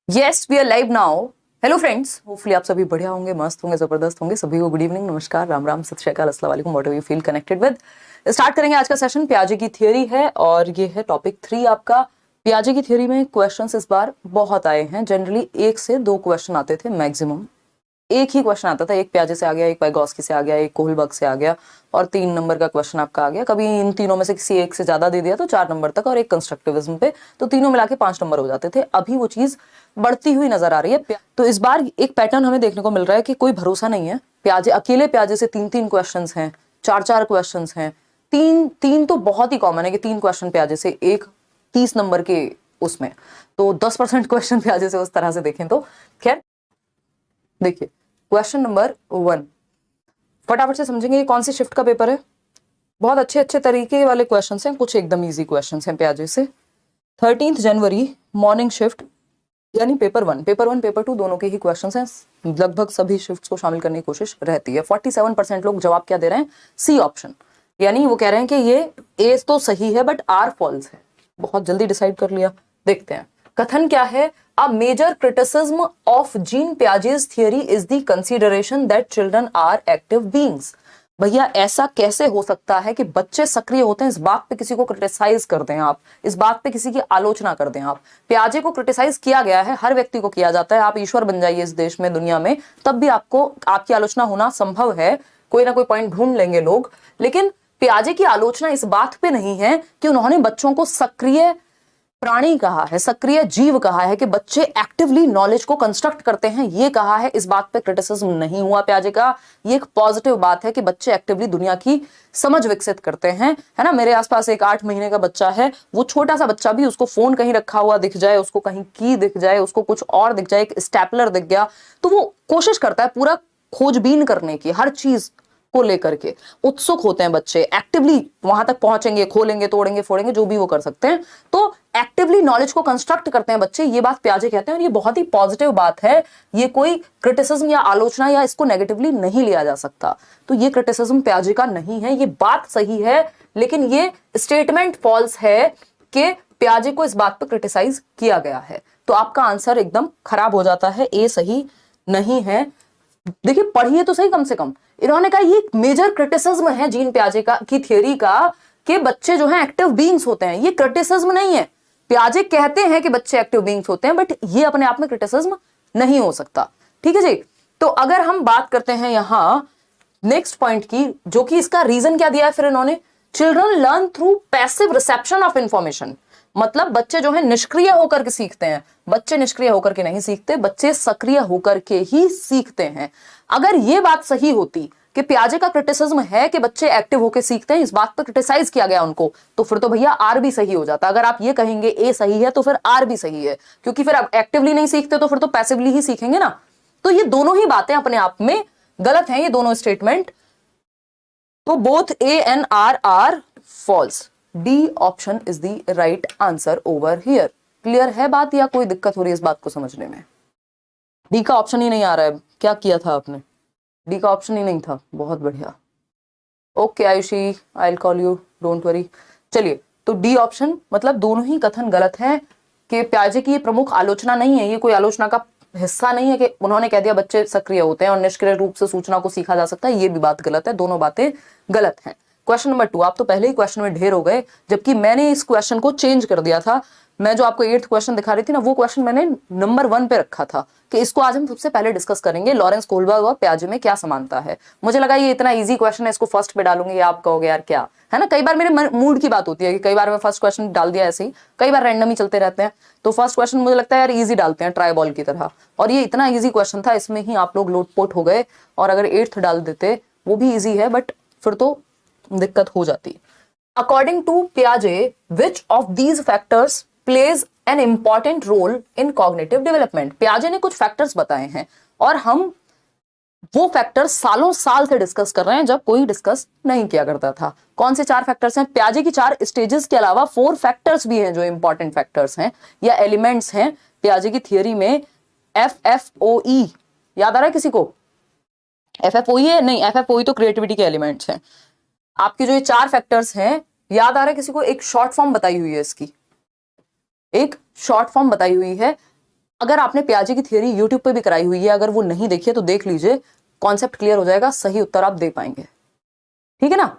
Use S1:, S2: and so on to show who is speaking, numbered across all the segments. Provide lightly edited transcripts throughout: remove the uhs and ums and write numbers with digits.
S1: Yes we are live now. Hello friends, hopefully आप सभी बढ़िया होंगे, मस्त होंगे, जबरदस्त होंगे। सभी को गुड इवनिंग, नमस्कार, राम राम, सत श्री अकाल, अस्सलाम वालेकुम, what ever you feel connected with. Start करेंगे आज का सेशन। पियाजे की थियरी है और ये है टॉपिक 3 आपका। पियाजे की थियरी में क्वेश्चंस इस बार बहुत आए हैं। जनरली 1 से 2 क्वेश्चन आते थे मैक्सिमम। एक ही क्वेश्चन आता था, एक पियाजे से आ गया, एक वाइगॉस्की से आ गया, एक कोहलबर्ग से आ गया और 3 नंबर का क्वेश्चन आपका आ गया। कभी इन तीनों में से किसी एक से ज्यादा दे दिया तो 4 नंबर तक, और एक कंस्ट्रक्टिविज्म पे, तो तीनों मिला के 5 नंबर हो जाते थे। अभी वो चीज बढ़ती हुई नजर आ रही है। तो इस बार एक पैटर्न हमें देखने को मिल रहा है कि कोई भरोसा नहीं है। प्याजे अकेले प्याजे से 3-3 क्वेश्चन हैं, 4-4 क्वेश्चन हैं। तीन तो बहुत ही कॉमन है कि 3 क्वेश्चन प्याजे से, एक 30 नंबर के उसमें, तो 10% क्वेश्चन प्याजे से उस तरह से देखें तो। खैर देखिए, क्वेश्चन नंबर 1 फटाफट से समझेंगे। ये कौन सी शिफ्ट का पेपर है। बहुत अच्छे अच्छे तरीके वाले क्वेश्चंस हैं, कुछ एकदम इजी क्वेश्चंस हैं प्याजे से। 13 जनवरी मॉर्निंग शिफ्ट, यानी पेपर 1, पेपर 2 दोनों के ही क्वेश्चंस हैं। लगभग सभी शिफ्ट्स को शामिल करने की कोशिश रहती है। 47% लोग जवाब क्या दे रहे हैं, सी ऑप्शन। यानी वो कह रहे हैं कि ये ए तो सही है बट आर फॉल्स है। बहुत जल्दी डिसाइड कर लिया। देखते हैं कथन क्या है। A major criticism of Jean Piaget's theory is the consideration that children are active beings। भैया ऐसा कैसे हो सकता है कि बच्चे सक्रिय होते हैं। इस बात पे किसी को क्रिटिसाइज कर दें आप, इस बात पे किसी की आलोचना कर दें आप। प्याजे को क्रिटिसाइज किया गया है, हर व्यक्ति को किया जाता है। आप ईश्वर बन जाइए इस देश में, दुनिया में, तब भी आपको आपकी आलोचना होना संभव है। कोई ना कोई पॉइंट ढूंढ लेंगे लोग। लेकिन प्याजे की आलोचना इस बात पे नहीं है कि उन्होंने बच्चों को सक्रिय प्राणी कहा है, सक्रिय जीव कहा है, कि बच्चे एक्टिवली नॉलेज को कंस्ट्रक्ट करते हैं, ये कहा है। इस बात पे क्रिटिसिज्म नहीं हुआ प्याजे का। ये एक पॉजिटिव बात है कि बच्चे एक्टिवली दुनिया की समझ विकसित करते हैं, है ना। मेरे आसपास एक 8 महीने का बच्चा है, वो छोटा सा बच्चा भी, उसको फोन कहीं रखा हुआ दिख जाए, उसको कहीं की दिख जाए, उसको कुछ और दिख जाए, एक स्टेपलर दिख गया, तो वो कोशिश करता है पूरा खोजबीन करने की, हर चीज को लेकर के उत्सुक होते हैं बच्चे। एक्टिवली वहां तक पहुंचेंगे, खोलेंगे, तोड़ेंगे, फोड़ेंगे, जो भी वो कर सकते हैं। तो एक्टिवली नॉलेज को कंस्ट्रक्ट करते हैं बच्चे, ये बात प्याजे कहते हैं और ये बहुत ही पॉजिटिव बात है। ये कोई क्रिटिसिज्म या आलोचना या इसको नेगेटिवली नहीं लिया जा सकता। तो ये क्रिटिसिज्म प्याजे का नहीं है, ये बात सही है। लेकिन ये स्टेटमेंट फॉल्स है कि प्याजे को इस बात पर क्रिटिसाइज किया गया है। तो आपका आंसर एकदम खराब हो जाता है, ए सही नहीं है। देखिए पढ़िए तो सही कम से कम। इन्होंने कहा ये मेजर क्रिटिसिज्म है जीन प्याजे का की थियरी का, कि बच्चे जो हैं एक्टिव बीइंग्स होते हैं। ये क्रिटिसिज्म नहीं है। प्याजे कहते हैं कि बच्चे एक्टिव बीइंग्स होते हैं, बट ये अपने आप में क्रिटिसिज्म नहीं हो सकता। ठीक है जी। तो अगर हम बात करते हैं यहां नेक्स्ट पॉइंट की, जो कि इसका रीजन क्या दिया है फिर इन्होंने, children learn through passive reception of information. मतलब बच्चे जो है निष्क्रिय होकर के सीखते हैं। बच्चे निष्क्रिय होकर के नहीं सीखते, बच्चे सक्रिय होकर के ही सीखते हैं। अगर ये बात सही होती कि प्याजे का क्रिटिसिज्म है कि बच्चे एक्टिव होकर सीखते हैं, इस बात पर क्रिटिसाइज किया गया उनको, तो फिर तो भैया आर भी सही हो जाता। अगर आप ये कहेंगे ए सही है तो फिर आर भी सही है, क्योंकि फिर आप एक्टिवली नहीं सीखते तो फिर तो पैसिवली ही सीखेंगे ना। तो ये दोनों ही बातें अपने आप में गलत हैं, ये दोनों स्टेटमेंट। तो both A and R are false. D option is the right answer over here. Clear है बात या कोई दिक्कत हो रही है इस बात को समझने में। डी का ऑप्शन ही नहीं आ रहा है, क्या किया था आपने। डी का ऑप्शन ही नहीं था, बहुत बढ़िया। Okay Ayushi, I will call you, don't worry. चलिए, तो डी ऑप्शन, मतलब दोनों ही कथन गलत है। कि प्याजे की ये प्रमुख आलोचना नहीं है, ये कोई आलोचना का हिस्सा नहीं है कि उन्होंने कह दिया बच्चे सक्रिय होते हैं और निष्क्रिय रूप से सूचना को सीखा जा सकता है। ये भी बात गलत है, दोनों बातें गलत हैं। क्वेश्चन नंबर 2, आप तो पहले ही क्वेश्चन में ढेर हो गए, जबकि मैंने इस क्वेश्चन को चेंज कर दिया था। मैं जो आपको 8th क्वेश्चन दिखा रही थी ना, वो क्वेश्चन मैंने नंबर 1 पे रखा था कि इसको आज हम सबसे पहले डिस्कस करेंगे, लॉरेंस कोहलबर्ग और प्याजे में क्या समानता है। मुझे लगा ये इतना इजी क्वेश्चन है, इसको फर्स्ट पे डालूंगी, आप कहोगे यार क्या है ना। कई बार मेरे मूड की बात होती है कि कई बार मैं फर्स्ट क्वेश्चन डाल दिया ऐसे ही, कई बार रैंडम ही चलते रहते हैं। तो फर्स्ट क्वेश्चन मुझे लगता है यार इजी डालते हैं, ट्राई बॉल की तरह, और ये इतना इजी क्वेश्चन था, इसमें ही आप लोग लोटपोट हो गए। और अगर 8th डाल देते, वो भी इजी है बट फिर तो दिक्कत हो जाती। अकॉर्डिंग टू पियाजे, which of these factors plays an important role in cognitive development. पियाजे ने कुछ फैक्टर्स बताए हैं और हम वो फैक्टर्स सालों साल से डिस्कस कर रहे हैं, जब कोई डिस्कस नहीं किया करता था। कौन से 4 फैक्टर्स हैं। प्याजे की 4 स्टेजेस के अलावा 4 फैक्टर्स भी हैं जो इंपॉर्टेंट फैक्टर्स हैं या एलिमेंट्स हैं प्याजे की थियरी में। FFOE याद आ रहा है किसी को। FFOE है नहीं, FFOE तो क्रिएटिविटी के एलिमेंट्स हैं। आपके जो ये 4 फैक्टर्स हैं, याद आ रहा है किसी को। एक शॉर्ट फॉर्म बताई हुई है इसकी, एक शॉर्ट फॉर्म बताई हुई है अगर आपने पियाजे की थियरी यूट्यूब पे भी कराई हुई है, अगर वो नहीं देखी है तो देख लीजिए, कॉन्सेप्ट क्लियर हो जाएगा, सही उत्तर आप दे पाएंगे। ठीक है ना?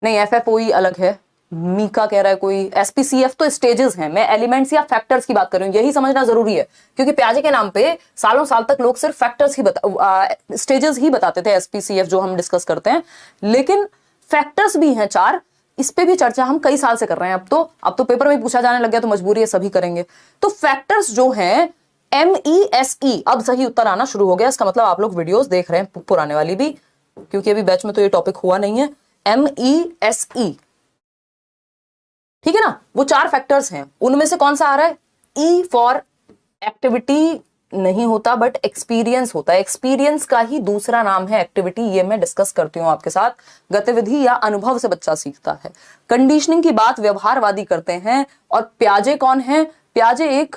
S1: नहीं, एफएफओई अलग है, मीका कह रहा है कोई, एसपीसीएफ तो स्टेजेस हैं, मैं एलिमेंट्स या फैक्टर्स की बात कर रही हूं, यही समझना जरूरी है, क्योंकि पियाजे के नाम पे सालों साल तक लोग सिर्फ फैक्टर्स ही स्टेजेस ही बताते थे, एसपीसीएफ जो हम डिस्कस करते हैं, लेकिन फैक्टर्स भी हैं 4, इस पे भी चर्चा हम कई साल से कर रहे हैं। अब तो पेपर में पूछा जाने लग गया, तो मजबूरी है, सभी करेंगे। तो फैक्टर्स जो हैं MESE, अब सही उत्तर आना शुरू हो गया, इसका मतलब आप लोग वीडियोस देख रहे हैं, पुराने वाली भी, क्योंकि अभी बैच में तो ये टॉपिक हुआ नहीं है। MESE, ठीक है ना? वो 4 फैक्टर्स हैं, उनमें से कौन सा आ रहा है? E फॉर एक्टिविटी नहीं होता, बट एक्सपीरियंस होता है। एक्सपीरियंस का ही दूसरा नाम है एक्टिविटी, ये मैं डिस्कस करती हूं आपके साथ। गतिविधि या अनुभव से बच्चा सीखता है। कंडीशनिंग की बात व्यवहारवादी करते हैं, और पियाजे कौन है? पियाजे एक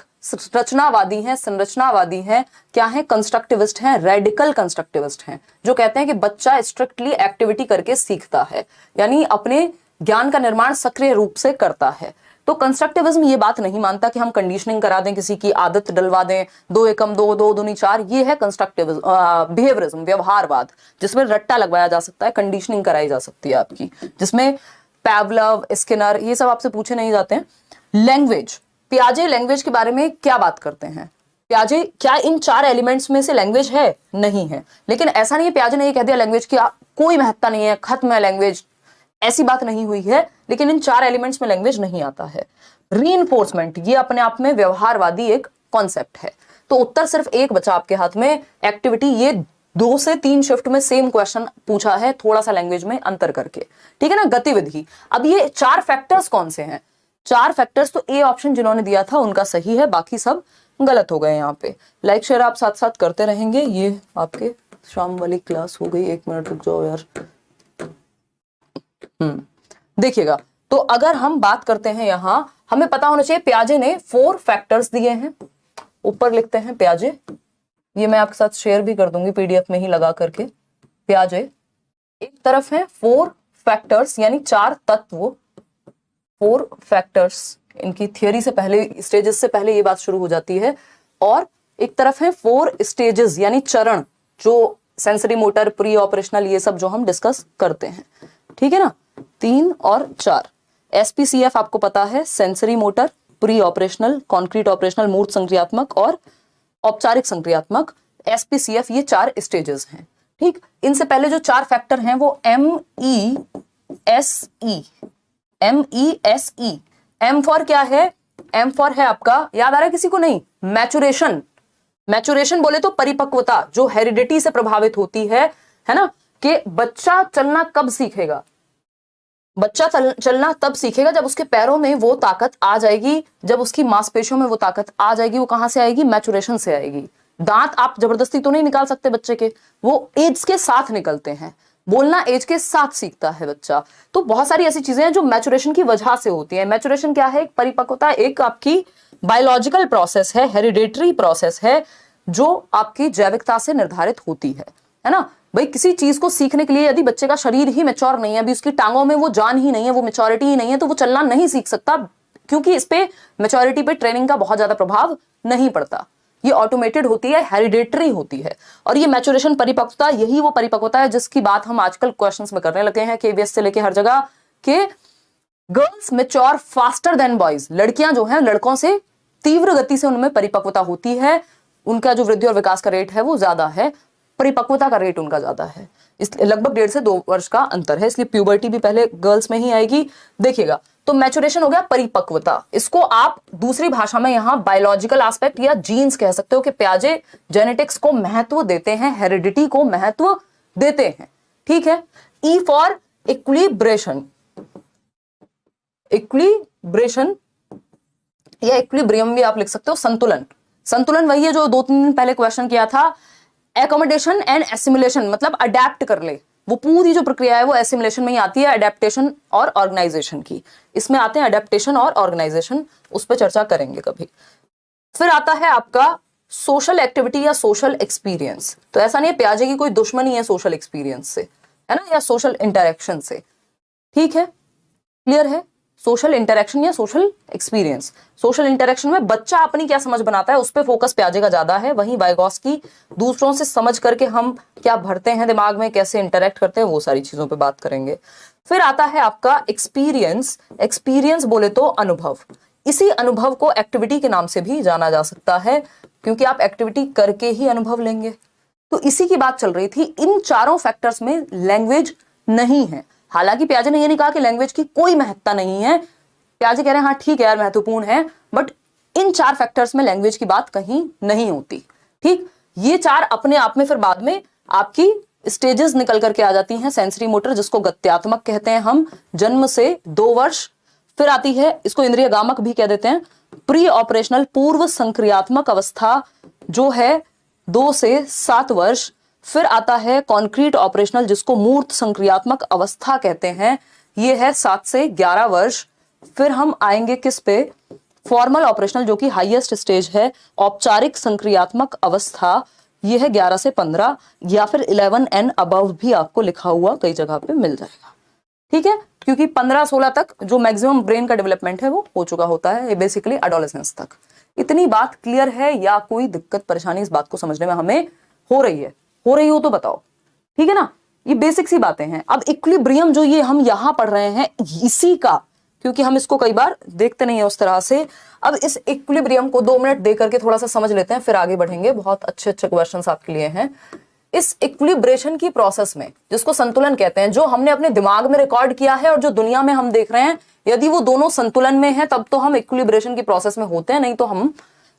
S1: रचनावादी हैं, संरचनावादी हैं, क्या है? कंस्ट्रक्टिविस्ट हैं, रेडिकल कंस्ट्रक्टिविस्ट हैं, जो कहते हैं कि बच्चा स्ट्रिक्टली एक्टिविटी करके सीखता है, यानी अपने ज्ञान का निर्माण सक्रिय रूप से करता है। तो कंस्ट्रक्टिविज्म ये बात नहीं मानता कि हम कंडीशनिंग करा दें, किसी की आदत डलवा दें, 2 एकम 2, 2 दूनी 4, ये है कंस्ट्रक्टिविज्म, बिहेवियरिज्म, व्यवहारवाद, जिसमें रट्टा लगवाया जा सकता है, कंडीशनिंग कराई जा सकती है आपकी, जिसमें पैवलव, स्किनर, ये सब आपसे पूछे नहीं जाते हैं। लैंग्वेज, पियाजे लैंग्वेज के बारे में क्या बात करते हैं? पियाजे क्या इन 4 एलिमेंट्स में से लैंग्वेज है? नहीं है, लेकिन ऐसा नहीं है पियाजे ने ये कह दिया लैंग्वेज की कोई महत्ता नहीं है, खत्म है लैंग्वेज, ऐसी बात नहीं हुई है, लेकिन इन 4 एलिमेंट्स में लैंग्वेज नहीं आता है। रीइंफोर्समेंट, ये अपने आप में व्यवहारवादी एक कॉन्सेप्ट है। तो उत्तर सिर्फ एक बचा आपके हाथ में, एक्टिविटी, ये 2 से 3 शिफ्ट में सेम क्वेश्चन पूछा है, थोड़ा सा लैंग्वेज में अंतर करके, ठीक है ना? गतिविधि, अब ये 4 फैक्टर्स कौन से हैं? 4 फैक्टर्स, तो ए ऑप्शन जिन्होंने दिया था उनका सही है, बाकी सब गलत हो गए। यहाँ पे लाइक शेयर आप साथ साथ करते रहेंगे। ये आपके शाम वाली क्लास हो गई, 1 मिनट रुक जाओ यार। देखिएगा, तो अगर हम बात करते हैं, यहां हमें पता होना चाहिए पियाजे ने 4 फैक्टर्स दिए हैं, ऊपर लिखते हैं पियाजे, ये मैं आपके साथ शेयर भी कर दूंगी पीडीएफ में ही लगा करके। पियाजे एक तरफ है 4 फैक्टर्स, यानी 4 तत्व, 4 फैक्टर्स, इनकी थियरी से पहले, स्टेजेस से पहले ये बात शुरू हो जाती है, और एक तरफ है 4 स्टेजेस, यानी चरण, जो सेंसरी मोटर, प्री ऑपरेशनल, ये सब जो हम डिस्कस करते हैं, ठीक है ना? 3 और 4। SPCF आपको पता है, sensory motor, pre operational, concrete operational, मूर्त संक्रियात्मक और औपचारिक संक्रियात्मक, SPCF, ये 4 स्टेजेस हैं, ठीक? इनसे पहले जो 4 फैक्टर हैं वो MESE, MESE, M फॉर क्या है? M फॉर है आपका, याद आ रहा है किसी को? नहीं, मैचुरेशन। मैचुरेशन बोले तो परिपक्वता, जो हेरिडिटी से प्रभावित होती है ना, कि बच्चा चलना कब सीखेगा? बच्चा चलना तब सीखेगा जब उसके पैरों में वो ताकत आ जाएगी, जब उसकी मांसपेशियों में वो ताकत आ जाएगी। वो कहां से आएगी? मैचुरेशन से आएगी। दांत आप जबरदस्ती तो नहीं निकाल सकते बच्चे के, वो एज के साथ निकलते हैं। बोलना एज के साथ सीखता है बच्चा। तो बहुत सारी ऐसी चीजें हैं जो मैचुरेशन की वजह से होती है। मैचुरेशन क्या है? एक परिपक्वता, एक आपकी बायोलॉजिकल प्रोसेस है, हेरिडेटरी प्रोसेस है, जो आपकी जैविकता से निर्धारित होती है ना? भाई किसी चीज को सीखने के लिए यदि बच्चे का शरीर ही मैच्योर नहीं है, अभी उसकी टांगों में वो जान ही नहीं है, वो मैच्योरिटी ही नहीं है, तो वो चलना नहीं सीख सकता, क्योंकि इस पे मैच्योरिटी पे ट्रेनिंग का बहुत ज्यादा प्रभाव नहीं पड़ता। ये ऑटोमेटेड होती है, हेरिडेटरी होती है। और ये मैच्योरेशन, परिपक्वता, यही वो परिपक्वता है जिसकी बात हम आजकल क्वेश्चंस में करने लगे हैं, केवीएस से लेके हर जगह, कि girls mature faster than boys. लड़कियां जो हैं लड़कों से तीव्र गति से उनमें परिपक्वता होती है, उनका जो वृद्धि और विकास का रेट है वो ज्यादा है, परिपक्वता का रेट उनका ज्यादा है। इसलिए लगभग 1.5 से 2 वर्ष का अंतर है, इसलिए प्यूबर्टी भी पहले गर्ल्स में ही आएगी। देखिएगा, तो मैचुरेशन हो गया परिपक्वता। इसको आप दूसरी भाषा में यहां बायोलॉजिकल एस्पेक्ट या जीन्स कह सकते हो, कि पियाजे जेनेटिक्स को महत्व देते हैं, हेरिडिटी को महत्व देते हैं, ठीक है? ई फॉर इक्विलिब्रेशन, इक्विलिब्रेशन या इक्विलिब्रियम भी आप लिख सकते हो, संतुलन। संतुलन वही है जो 2-3 दिन पहले क्वेश्चन किया था। एकोमोडेशन एंड एसिमुलेशन, मतलब अडेप्ट कर ले, वो पूरी जो प्रक्रिया है वो एसिमुलेशन में ही आती है, अडेप्टेशन और ऑर्गेनाइजेशन की। इसमें आते हैं अडेप्टेशन और ऑर्गेनाइजेशन, उस पर चर्चा करेंगे कभी। फिर आता है आपका सोशल एक्टिविटी या सोशल एक्सपीरियंस। तो ऐसा नहीं है पियाजे की कोई दुश्मनी है सोशल एक्सपीरियंस से, है ना, या सोशल इंटरेक्शन से, ठीक है? क्लियर है? सोशल इंटरेक्शन या सोशल एक्सपीरियंस। सोशल इंटरेक्शन में बच्चा अपनी क्या समझ बनाता है उस पर फोकस प्याजे का ज्यादा है, वहीं वाइगोस्की दूसरों से समझ करके हम क्या भरते हैं दिमाग में, कैसे इंटरेक्ट करते हैं, वो सारी चीजों पे बात करेंगे। फिर आता है आपका एक्सपीरियंस। एक्सपीरियंस बोले तो अनुभव। इसी अनुभव को एक्टिविटी के नाम से भी जाना जा सकता है, क्योंकि आप एक्टिविटी करके ही अनुभव लेंगे। तो इसी की बात चल रही थी। इन चारों फैक्टर्स में लैंग्वेज नहीं है। हालांकि प्याजे ने ये नहीं कहा कि लैंग्वेज की कोई महत्ता नहीं है, प्याजे कह रहे हैं हाँ ठीक है यार महत्वपूर्ण है, बट इन चार फैक्टर्स में लैंग्वेज की बात कहीं नहीं होती। ठीक, ये चार अपने आप में फिर बाद में आपकी स्टेजेस निकल करके आ जाती हैं। सेंसरी मोटर, जिसको गत्यात्मक कहते हैं हम, जन्म से 2 वर्ष। फिर आती है, इसको इंद्रिय गामक भी कह देते हैं, प्री ऑपरेशनल पूर्व संक्रियात्मक अवस्था, जो है 2 से 7 वर्ष। फिर आता है कॉन्क्रीट ऑपरेशनल, जिसको मूर्त संक्रियात्मक अवस्था कहते हैं, ये है 7 से 11 वर्ष। फिर हम आएंगे किस पे, फॉर्मल ऑपरेशनल, जो कि हाईएस्ट स्टेज है, औपचारिक संक्रियात्मक अवस्था, ये है 11 से 15, या फिर 11 एंड अबव भी आपको लिखा हुआ कई जगह पे मिल जाएगा। ठीक है, क्योंकि 15-16 तक जो मैक्सिमम ब्रेन का डेवलपमेंट है वो हो चुका होता है, ये बेसिकली एडोलेसेंस तक। इतनी बात क्लियर है या कोई दिक्कत परेशानी इस बात को समझने में हमें हो रही है? हो रही हो तो बताओ, ठीक है ना। ये बेसिक सी बातें हैं। अब इक्विलिब्रियम जो ये हम यहां पढ़ रहे हैं, इसी का, क्योंकि हम इसको कई बार देखते नहीं है उस तरह से, अब इस इक्विलिब्रियम को 2 मिनट दे करके थोड़ा सा समझ लेते हैं, फिर आगे बढ़ेंगे। बहुत अच्छे अच्छे क्वेश्चंस आपके लिए हैं। इस इक्विलिब्रेशन की प्रोसेस में, जिसको संतुलन कहते हैं, जो हमने अपने दिमाग में रिकॉर्ड किया है और जो दुनिया में हम देख रहे हैं, यदि वो दोनों संतुलन में है तब तो हम इक्विलिब्रेशन की प्रोसेस में होते हैं, नहीं तो हम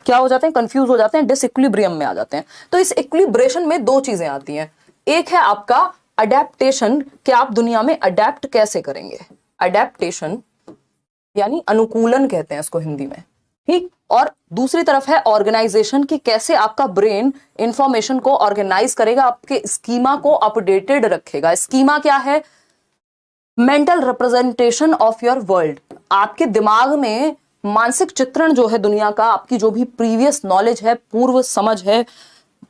S1: क्या हो जाते हैं, कंफ्यूज हो जाते हैं, डिसइक्विलिब्रियम में आ जाते हैं। तो इस इक्विलिब्रेशन में 2 चीजें आती हैं। एक है आपका अडेप्टेशन, कि आप दुनिया में अडेप्ट कैसे करेंगे। अडेप्टेशन यानी अनुकूलन कहते हैं इसको हिंदी में, ठीक। और दूसरी तरफ है ऑर्गेनाइजेशन, कि कैसे आपका ब्रेन इंफॉर्मेशन को ऑर्गेनाइज करेगा, आपके स्कीमा को अपडेटेड रखेगा। स्कीमा क्या है? Mental representation of your world. आपके दिमाग में मानसिक चित्रण जो है दुनिया का, आपकी जो भी प्रीवियस नॉलेज है, पूर्व समझ है,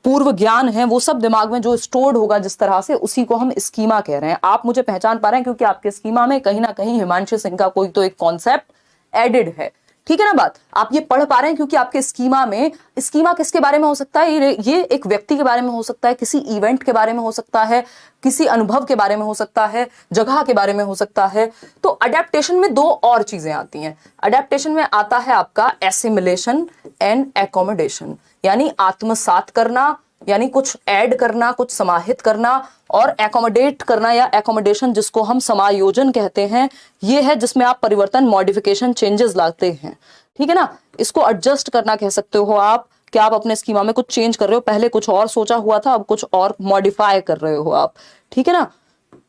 S1: पूर्व ज्ञान है, वो सब दिमाग में जो स्टोर्ड होगा जिस तरह से, उसी को हम स्कीमा कह रहे हैं। आप मुझे पहचान पा रहे हैं क्योंकि आपके स्कीमा में कहीं ना कहीं हिमांशु सिंह का कोई तो एक कॉन्सेप्ट एडेड है, ठीक है ना बात। आप ये पढ़ पा रहे हैं क्योंकि आपके स्कीमा में, स्कीमा किसके बारे में हो सकता है? ये एक व्यक्ति के बारे में हो सकता है, किसी इवेंट के बारे में हो सकता है, किसी अनुभव के बारे में हो सकता है, जगह के बारे में हो सकता है। तो अडेप्टेशन में 2 और चीजें आती हैं। अडेप्टेशन में आता है आपका एसिमिलेशन एंड एकोमोडेशन, यानी आत्मसात करना, यानी कुछ ऐड करना, कुछ समाहित करना, और एकोमोडेट करना या एकोमोडेशन, जिसको हम समायोजन कहते हैं, ये है जिसमें आप परिवर्तन, मॉडिफिकेशन, चेंजेस लाते हैं, ठीक है ना। इसको एडजस्ट करना कह सकते हो आप, कि आप अपने स्कीमा में कुछ चेंज कर रहे हो, पहले कुछ और सोचा हुआ था, अब कुछ और मॉडिफाई कर रहे हो आप, ठीक है ना।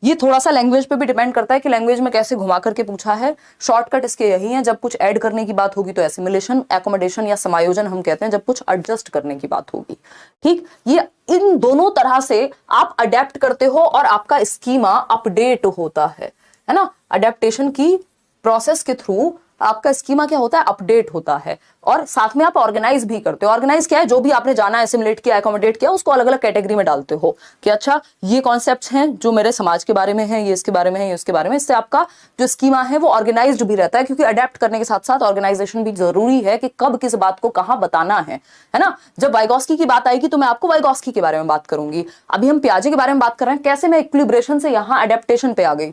S1: ये थोड़ा सा लैंग्वेज पे भी डिपेंड करता है कि लैंग्वेज में कैसे घुमा करके पूछा है। शॉर्टकट इसके यही है, जब कुछ ऐड करने की बात होगी तो एसिमिलेशन, एकोमोडेशन या समायोजन हम कहते हैं जब कुछ एडजस्ट करने की बात होगी, ठीक। ये इन दोनों तरह से आप अडेप्ट करते हो और आपका स्कीमा अपडेट होता है ना। अडेप्टेशन की प्रोसेस के थ्रू आपका स्कीमा क्या होता है? अपडेट होता है, और साथ में आप ऑर्गेनाइज भी करते हो। ऑर्गेनाइज क्या है? जो भी आपने जाना, एसिमुलेट किया, एकोमोडेट किया, उसको अलग अलग कैटेगरी में डालते हो कि अच्छा ये कॉन्सेप्ट्स हैं जो मेरे समाज के बारे में है, ये इसके बारे में है, ये उसके बारे में। इससे आपका जो स्कीमा है वो ऑर्गेनाइज्ड भी रहता है, क्योंकि अडेप्ट करने के साथ साथ ऑर्गेनाइजेशन भी जरूरी है कि कब किस बात को कहाँ बताना है ना। जब वाइगोस्की की बात आएगी तो मैं आपको वाइगोस्की के बारे में बात करूंगी। अभी हम पियाजे के बारे में बात कर रहे हैं, कैसे मैं इक्विलिब्रेशन से यहाँ अडेप्टेशन पे आ गई,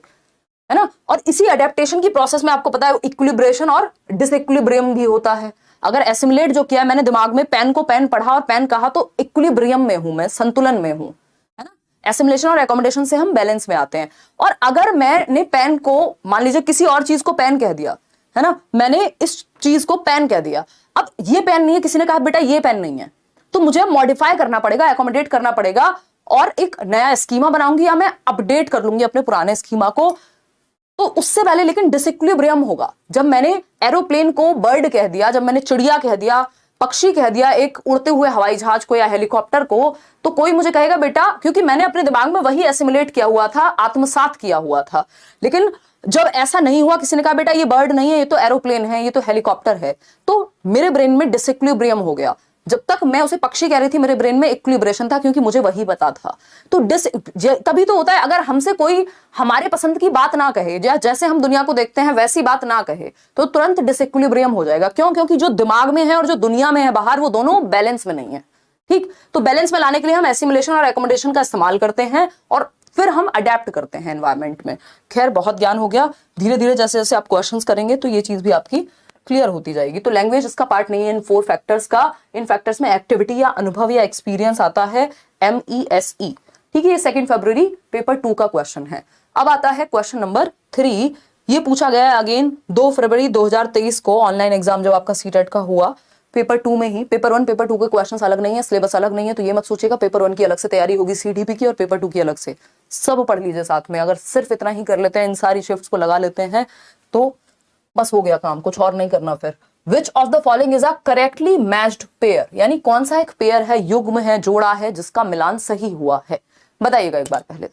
S1: है ना। और इसी अडेप्टेशन की प्रोसेस में आपको पता है इक्विलिब्रेशन और डिसइक्विलिब्रियम भी होता है। अगर एसिमुलेट जो किया मैंने दिमाग में, पेन को पेन पढ़ा और पेन कहा, तो इक्विलिब्रियम में हूं मैं, संतुलन में हूं, है ना। एसिमुलेशन और एकोमोडेशन से हम बैलेंस में आते हैं। और अगर मैंने पेन को, मान लीजिए किसी और चीज को पेन कह दिया, है ना, मैंने इस चीज को पेन कह दिया, अब ये पेन नहीं है, किसी ने कहा बेटा ये पेन नहीं है, तो मुझे मॉडिफाई करना पड़ेगा, एकोमोडेट करना पड़ेगा, और एक नया स्कीमा बनाऊंगी या मैं अपडेट कर लूंगी अपने पुराने स्कीमा को। तो उससे पहले लेकिन डिसइक्विलिब्रियम होगा। जब मैंने एरोप्लेन को बर्ड कह दिया, जब मैंने चिड़िया कह दिया, पक्षी कह दिया, एक उड़ते हुए हवाई जहाज को या हेलीकॉप्टर को, तो कोई मुझे कहेगा बेटा, क्योंकि मैंने अपने दिमाग में वही एसिमुलेट किया हुआ था, आत्मसात किया हुआ था। लेकिन जब ऐसा नहीं हुआ, किसी ने कहा बेटा ये बर्ड नहीं है, ये तो एरोप्लेन है, ये तो हेलीकॉप्टर है, तो मेरे ब्रेन में डिसइक्विलिब्रियम हो गया। जब तक मैं उसे पक्षी कह रही थी मेरे ब्रेन में इक्विलिब्रेशन था, क्योंकि मुझे वही पता था। तो तभी तो होता है, अगर हमसे कोई हमारे पसंद की बात ना कहे, जैसे हम दुनिया को देखते हैं वैसी बात ना कहे, तो तुरंत डिसइक्विलिब्रियम हो जाएगा। क्यों? क्योंकि जो दिमाग में है और जो दुनिया में है बाहर, वो दोनों बैलेंस में नहीं है। ठीक, तो बैलेंस में लाने के लिए हम एसिमुलेशन और एकोमोडेशन का इस्तेमाल करते हैं और फिर हम अडेप्ट करते हैं एनवायरमेंट में। खैर, बहुत ज्ञान हो गया। धीरे धीरे जैसे जैसे आप क्वेश्चंस करेंगे तो ये चीज भी आपकी क्लियर होती जाएगी। तो लैंग्वेज इसका पार्ट नहीं है इन 4 फैक्टर्स का। इन फैक्टर्स में एक्टिविटी या अनुभव या एक्सपीरियंस आता है, MESE। ठीक है, ये 2 फरवरी पेपर 2 का क्वेश्चन है। अब आता है क्वेश्चन नंबर 3। ये पूछा गया है अगेन 2 फरवरी 2023 को, ऑनलाइन एग्जाम जब आपका सीटेट का हुआ, पेपर 2 में ही। पेपर 1 पेपर 2 के क्वेश्चंस अलग नहीं है, सिलेबस अलग नहीं है, तो ये मत सोचिएगा पेपर 1 की अलग से तैयारी होगी CDP की और पेपर 2 की अलग से। सब पढ़ लीजिए साथ में। अगर सिर्फ इतना ही कर लेते हैं, इन सारी शिफ्ट्स को लगा लेते हैं, तो बस हो गया काम, कुछ और नहीं करना फिर। विच of the following is a correctly matched pair, यानी कौन सा एक पेयर है, युग्म है, जोड़ा है, जिसका मिलान सही हुआ है? बताइएगा एक बार पहले।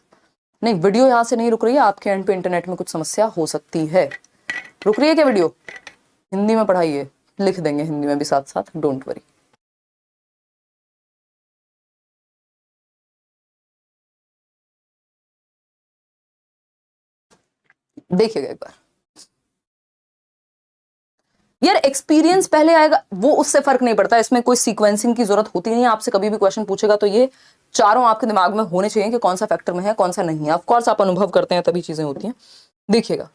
S1: नहीं, वीडियो यहां से नहीं रुक रही है, आपके एंड पे इंटरनेट में कुछ समस्या हो सकती है। रुक रही है क्या वीडियो? हिंदी में पढ़ाइए, लिख देंगे हिंदी में भी साथ साथ, डोंट वरी। देखिएगा एक बार यार, एक्सपीरियंस पहले आएगा, वो उससे फर्क नहीं पड़ता, इसमें कोई सीक्वेंसिंग की जरूरत होती नहीं है। आपसे कभी भी क्वेश्चन पूछेगा तो ये चारों आपके दिमाग में होने चाहिए कि कौन सा फैक्टर में है, कौन सा नहीं है। ऑफ कोर्स आप अनुभव करते हैं तभी चीजें होती हैं। देखिएगा,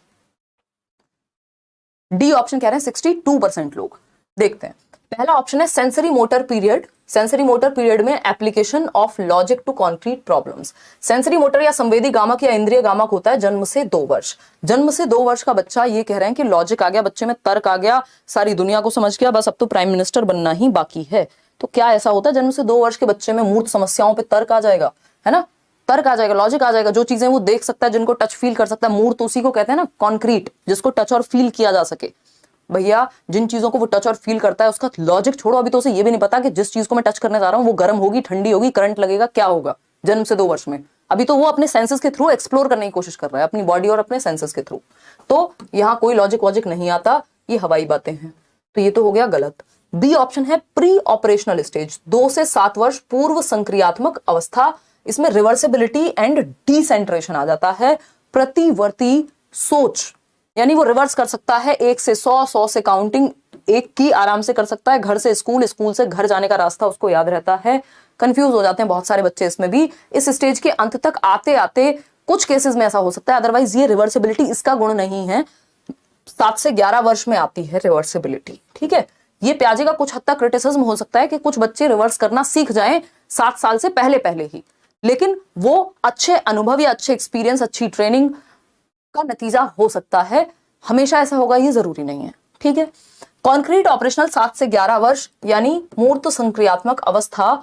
S1: डी ऑप्शन कह रहे हैं 62% लोग। देखते हैं, पहला ऑप्शन है sensory motor period. Sensory motor period में application of logic to concrete problems. Sensory motor या संवेदी गामक या इंद्रिय गामक होता है जन्म से 2 वर्ष। जन्म से 2 वर्ष का बच्चा, ये कह रहे हैं कि लॉजिक आ गया बच्चे में, तर्क आ गया, सारी दुनिया को समझ गया, बस अब तो प्राइम मिनिस्टर बनना ही बाकी है। तो क्या ऐसा होता है जन्म से 2 वर्ष के बच्चे में मूर्त समस्याओं पर तर्क आ जाएगा, है ना? तर्क आ जाएगा, लॉजिक आ जाएगा, जो चीजें वो देख सकता है, जिनको टच फील कर सकता है। मूर्त उसी को कहते हैं ना, कॉन्क्रीट, जिसको टच और फील किया जा सके। भैया, जिन चीजों को वो टच और फील करता है उसका लॉजिक छोड़ो। अभी तो उसे ये भी नहीं पता कि जिस चीज को मैं टच करने जा रहा हूं वो गर्म होगी, ठंडी होगी, करंट लगेगा, क्या होगा, जन्म से 2 वर्ष में। अभी तो वो अपने सेंसेस के थ्रू एक्सप्लोर करने की कोशिश कर रहा है, अपनी बॉडी और अपने सेंसेस के थ्रू। तो यहाँ कोई लॉजिक वॉजिक नहीं आता, ये हवाई बातें हैं। तो ये तो हो गया गलत। बी ऑप्शन है प्री ऑपरेशनल स्टेज, 2 से 7 वर्ष पूर्व संक्रियात्मक अवस्था। इसमें रिवर्सिबिलिटी एंड डिसेंट्रेशन आ जाता है। प्रतिवर्ती सोच, यानी वो रिवर्स कर सकता है, 1 से 100, 100 से काउंटिंग 1 की आराम से कर सकता है। घर से स्कूल, स्कूल से घर जाने का रास्ता उसको याद रहता है। कंफ्यूज हो जाते हैं बहुत सारे बच्चे इसमें भी। इस स्टेज के अंत तक आते आते कुछ केसेस में ऐसा हो सकता है, अदरवाइज ये रिवर्सिबिलिटी इसका गुण नहीं है। 7 से 11 वर्ष में आती है रिवर्सिबिलिटी। ठीक है, ये प्याजे का कुछ हद तक क्रिटिसिज्म हो सकता है कि कुछ बच्चे रिवर्स करना सीख जाएं 7 साल से पहले पहले ही, लेकिन वो अच्छे अनुभव या अच्छे एक्सपीरियंस, अच्छी ट्रेनिंग का नतीजा हो सकता है। हमेशा ऐसा होगा ये जरूरी नहीं है। ठीक है, कॉन्क्रीट ऑपरेशनल 7 से 11 वर्ष, यानी मूर्त संक्रियात्मक अवस्था।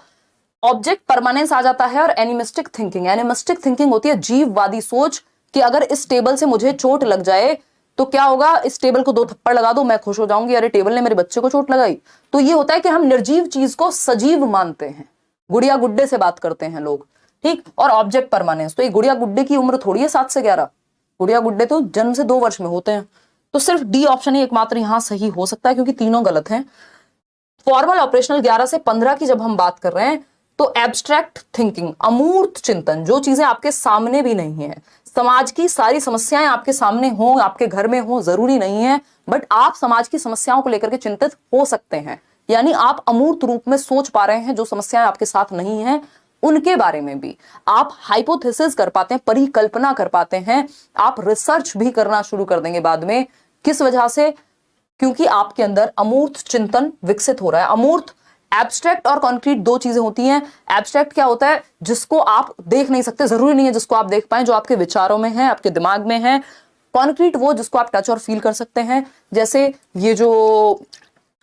S1: ऑब्जेक्ट परमानेंस आ जाता है और एनिमिस्टिक थिंकिंग। एनिमिस्टिक थिंकिंग होती है जीववादी सोच कि अगर इस टेबल से मुझे चोट लग जाए तो क्या होगा, इस टेबल को 2 थप्पड़ लगा दो, मैं खुश हो जाऊंगी, अरे टेबल ने मेरे बच्चे को चोट लगाई। तो ये होता है कि हम निर्जीव चीज को सजीव मानते हैं। गुड़िया गुड्डे से बात करते हैं लोग। ठीक, और ऑब्जेक्ट परमानेंस, तो ये गुड़िया गुड्डे की उम्र थोड़ी है 7 से 11। गुड़िया गुड्डे तो जन्म से 2 वर्ष में होते हैं। तो सिर्फ डी ऑप्शन ही एकमात्र यहां सही हो सकता है, क्योंकि तीनों गलत हैं। फॉर्मल ऑपरेशनल 11 से 15 की जब हम बात कर रहे हैं तो एब्स्ट्रैक्ट थिंकिंग, अमूर्त चिंतन, जो चीजें आपके सामने भी नहीं है। समाज की सारी समस्याएं आपके सामने हो, आपके घर में हो, जरूरी नहीं है, बट आप समाज की समस्याओं को लेकर के चिंतित हो सकते हैं। यानी आप अमूर्त रूप में सोच पा रहे हैं, जो समस्याएं आपके साथ नहीं है उनके बारे में भी आप हाइपोथेसिस कर पाते हैं, परिकल्पना कर पाते हैं। आप रिसर्च भी करना शुरू कर देंगे बाद में। किस वजह से? क्योंकि आपके अंदर अमूर्त चिंतन विकसित हो रहा है। अमूर्त, एब्स्ट्रैक्ट और कॉन्क्रीट 2 चीजें होती हैं। एब्स्ट्रैक्ट क्या होता है? जिसको आप देख नहीं सकते, जरूरी नहीं है जिसको आप देख पाए, जो आपके विचारों में है, आपके दिमाग में है। कॉन्क्रीट वो जिसको आप टच और फील कर सकते हैं। जैसे ये जो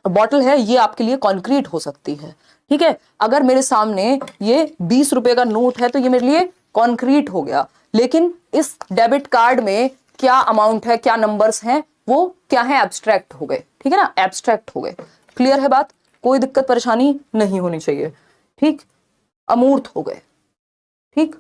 S1: बॉटल है ये आपके लिए कॉन्क्रीट हो सकती है। ठीक है, अगर मेरे सामने ये 20 रुपए का नोट है तो ये मेरे लिए कॉन्क्रीट हो गया, लेकिन इस डेबिट कार्ड में क्या अमाउंट है, क्या नंबर्स हैं, वो क्या है, एब्स्ट्रैक्ट हो गए। ठीक है ना, एब्स्ट्रैक्ट हो गए। क्लियर है बात? कोई दिक्कत परेशानी नहीं होनी चाहिए। ठीक, अमूर्त हो गए। ठीक,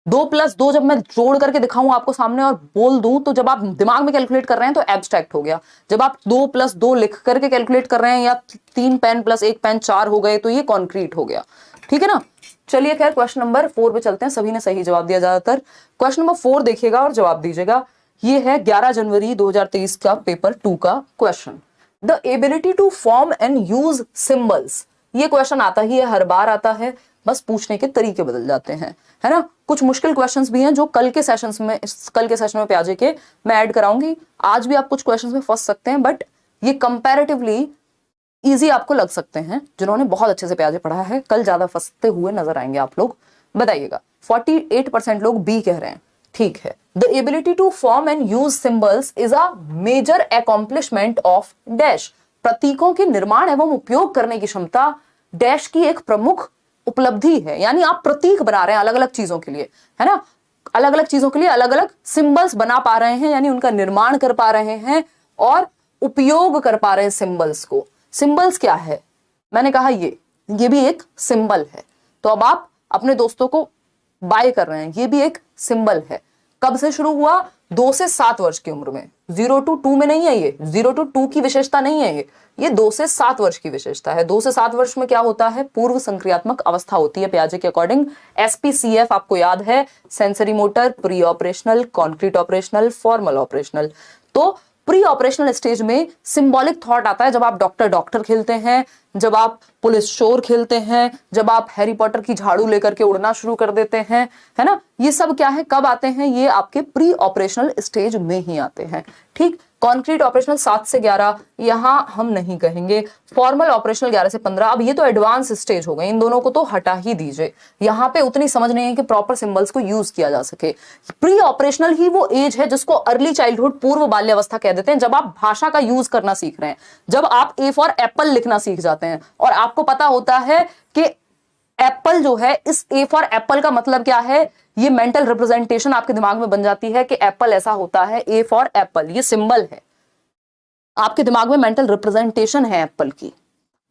S1: 2+2 जब मैं जोड़ करके दिखाऊं आपको सामने और बोल दूं, तो जब आप दिमाग में कैलकुलेट कर रहे हैं तो एब्स्ट्रैक्ट हो गया। जब आप 2+2 लिख करके कैलकुलेट कर रहे हैं, या 3 पेन प्लस 1 पेन 4 हो गए, तो ये कॉन्क्रीट हो गया। ठीक है ना। चलिए खैर क्वेश्चन नंबर 4 पे चलते हैं। सभी ने सही जवाब दिया ज्यादातर। क्वेश्चन नंबर 4 देखिएगा और जवाब दीजिएगा। ये है 11 जनवरी 2023 का पेपर 2 का question. The ability to form and use symbols. ये क्वेश्चन आता ही है, हर बार आता है, बस पूछने के तरीके बदल जाते हैं, है ना। कुछ मुश्किल क्वेश्चंस भी हैं जो कल के सेशन में प्याजे के मैं ऐड कराऊंगी। आज भी आप कुछ क्वेश्चंस में फंस सकते हैं, बट ये कंपैरेटिवली इजी आपको लग सकते हैं। जिन्होंने बहुत अच्छे से प्याजे पढ़ा है, कल ज्यादा फंसते हुए नजर आएंगे आप लोग। बताइएगा। 48% लोग बी कह रहे हैं। ठीक है। The ability to form and use symbols is a major accomplishment of dash. प्रतीकों के निर्माण एवं उपयोग करने की क्षमता डैश की एक प्रमुख उपलब्धि है। यानी आप प्रतीक बना रहे हैं अलग अलग चीजों के लिए, है ना। अलग अलग चीजों के लिए अलग अलग सिंबल्स बना पा रहे हैं, यानी उनका निर्माण कर पा रहे हैं और उपयोग कर पा रहे हैं सिंबल्स को। सिंबल्स क्या है? मैंने कहा ये भी एक सिंबल है। तो अब आप अपने दोस्तों को बाय कर रहे हैं, ये भी एक सिंबल है। कब से शुरू हुआ? 2 से 7 वर्ष की उम्र में। 0 to 2 में नहीं है ये, 0 to 2 की विशेषता नहीं है ये 2 से 7 वर्ष की विशेषता है। 2 से 7 वर्ष में क्या होता है? पूर्व संक्रियात्मक अवस्था होती है पियाजे के अकॉर्डिंग। SPCF आपको याद है, sensory motor, pre operational, concrete operational, formal operational. तो प्री ऑपरेशनल स्टेज में सिंबॉलिक थॉट आता है जब आप डॉक्टर खेलते हैं, जब आप पुलिस चोर खेलते हैं, जब आप हैरी पॉटर की झाड़ू लेकर के उड़ना शुरू कर देते हैं, है ना। ये सब क्या है, कब आते हैं? ये आपके प्री ऑपरेशनल स्टेज में ही आते हैं। ठीक। कॉन्क्रीट ऑपरेशनल 7 से 11 यहां हम नहीं कहेंगे। फॉर्मल ऑपरेशनल 11 से 15। अब ये तो एडवांस स्टेज हो गए, इन दोनों को तो हटा ही दीजिए। यहां पे उतनी समझ नहीं है कि प्रॉपर सिंबल्स को यूज किया जा सके। प्री ऑपरेशनल ही वो एज है जिसको अर्ली चाइल्डहुड, पूर्व बाल्यावस्था कह देते हैं, जब आप भाषा का यूज करना सीख रहे हैं, जब आप ए फॉर एप्पल लिखना सीख जाते हैं और आपको पता होता है कि एप्पल जो है, इस ए फॉर एप्पल का मतलब क्या है, ये मेंटल रिप्रेजेंटेशन आपके दिमाग में बन जाती है कि एप्पल ऐसा होता है। ए फॉर एप्पल ये सिंबल है, आपके दिमाग में मेंटल रिप्रेजेंटेशन है एप्पल की।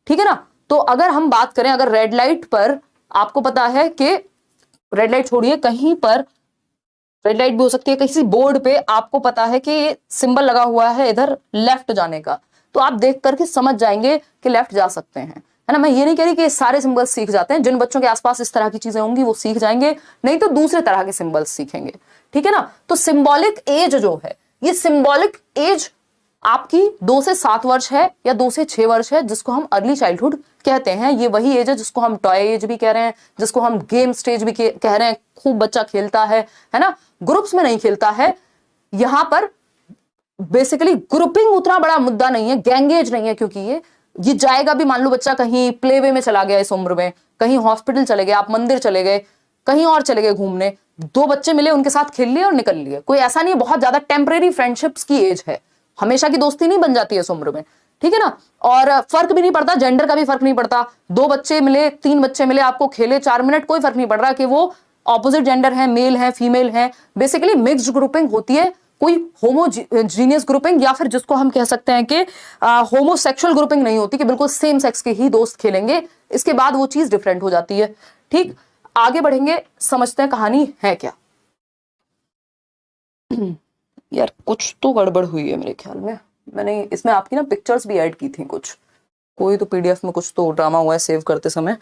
S1: ठीक है ना। तो अगर हम बात करें, अगर रेड लाइट पर आपको पता है कि रेड लाइट छोड़िए, कहीं पर रेड लाइट भी हो सकती है, किसी बोर्ड पे आपको पता है कि सिंबल लगा हुआ है इधर लेफ्ट जाने का, तो आप देख करके समझ जाएंगे कि लेफ्ट जा सकते हैं, है ना। मैं ये नहीं कह रही कि सारे सिंबल्स सीख जाते हैं। जिन बच्चों के आसपास इस तरह की चीजें होंगी वो सीख जाएंगे, नहीं तो दूसरे तरह के सिंबल्स सीखेंगे। ठीक है ना। तो सिंबॉलिक एज जो है, ये सिंबॉलिक एज आपकी 2 से 7 वर्ष है या 2 से 6 वर्ष है, जिसको हम अर्ली चाइल्डहुड कहते हैं। ये वही एज है जिसको हम टॉय एज भी कह रहे हैं, जिसको हम गेम स्टेज भी कह रहे हैं। खूब बच्चा खेलता है ना। ग्रुप्स में नहीं खेलता है। यहां पर बेसिकली ग्रुपिंग उतना बड़ा मुद्दा नहीं है, गैंग एज नहीं है, क्योंकि ये जाएगा भी। मान लो बच्चा कहीं प्ले वे में चला गया इस उम्र में, कहीं हॉस्पिटल चले गए, आप मंदिर चले गए, कहीं और चले गए घूमने, 2 बच्चे मिले, उनके साथ खेल लिए और निकल लिए। कोई ऐसा नहीं है, बहुत ज्यादा टेम्परेरी फ्रेंडशिप्स की एज है, हमेशा की दोस्ती नहीं बन जाती है इस उम्र में। ठीक है ना। और फर्क भी नहीं पड़ता, जेंडर का भी फर्क नहीं पड़ता। 2 बच्चे मिले, 3 बच्चे मिले, आपको खेले 4 मिनट, कोई फर्क नहीं पड़ रहा कि वो ऑपोजिट जेंडर है, मेल है, फीमेल है। बेसिकली मिक्स्ड ग्रुपिंग होती है, कोई होमोजीनियस ग्रुपिंग, या फिर जिसको हम कह सकते हैं कि होमोसेक्सुअल ग्रुपिंग नहीं होती कि बिल्कुल सेम सेक्स के ही दोस्त खेलेंगे। इसके बाद वो चीज डिफरेंट हो जाती है। ठीक। आगे बढ़ेंगे, समझते हैं कहानी है क्या। यार कुछ तो गड़बड़ हुई है मेरे ख्याल में। मैंने इसमें आपकी ना पिक्चर्स भी ऐड की थी कुछ, कोई तो PDF में कुछ तो ड्रामा हुआ है सेव करते समय।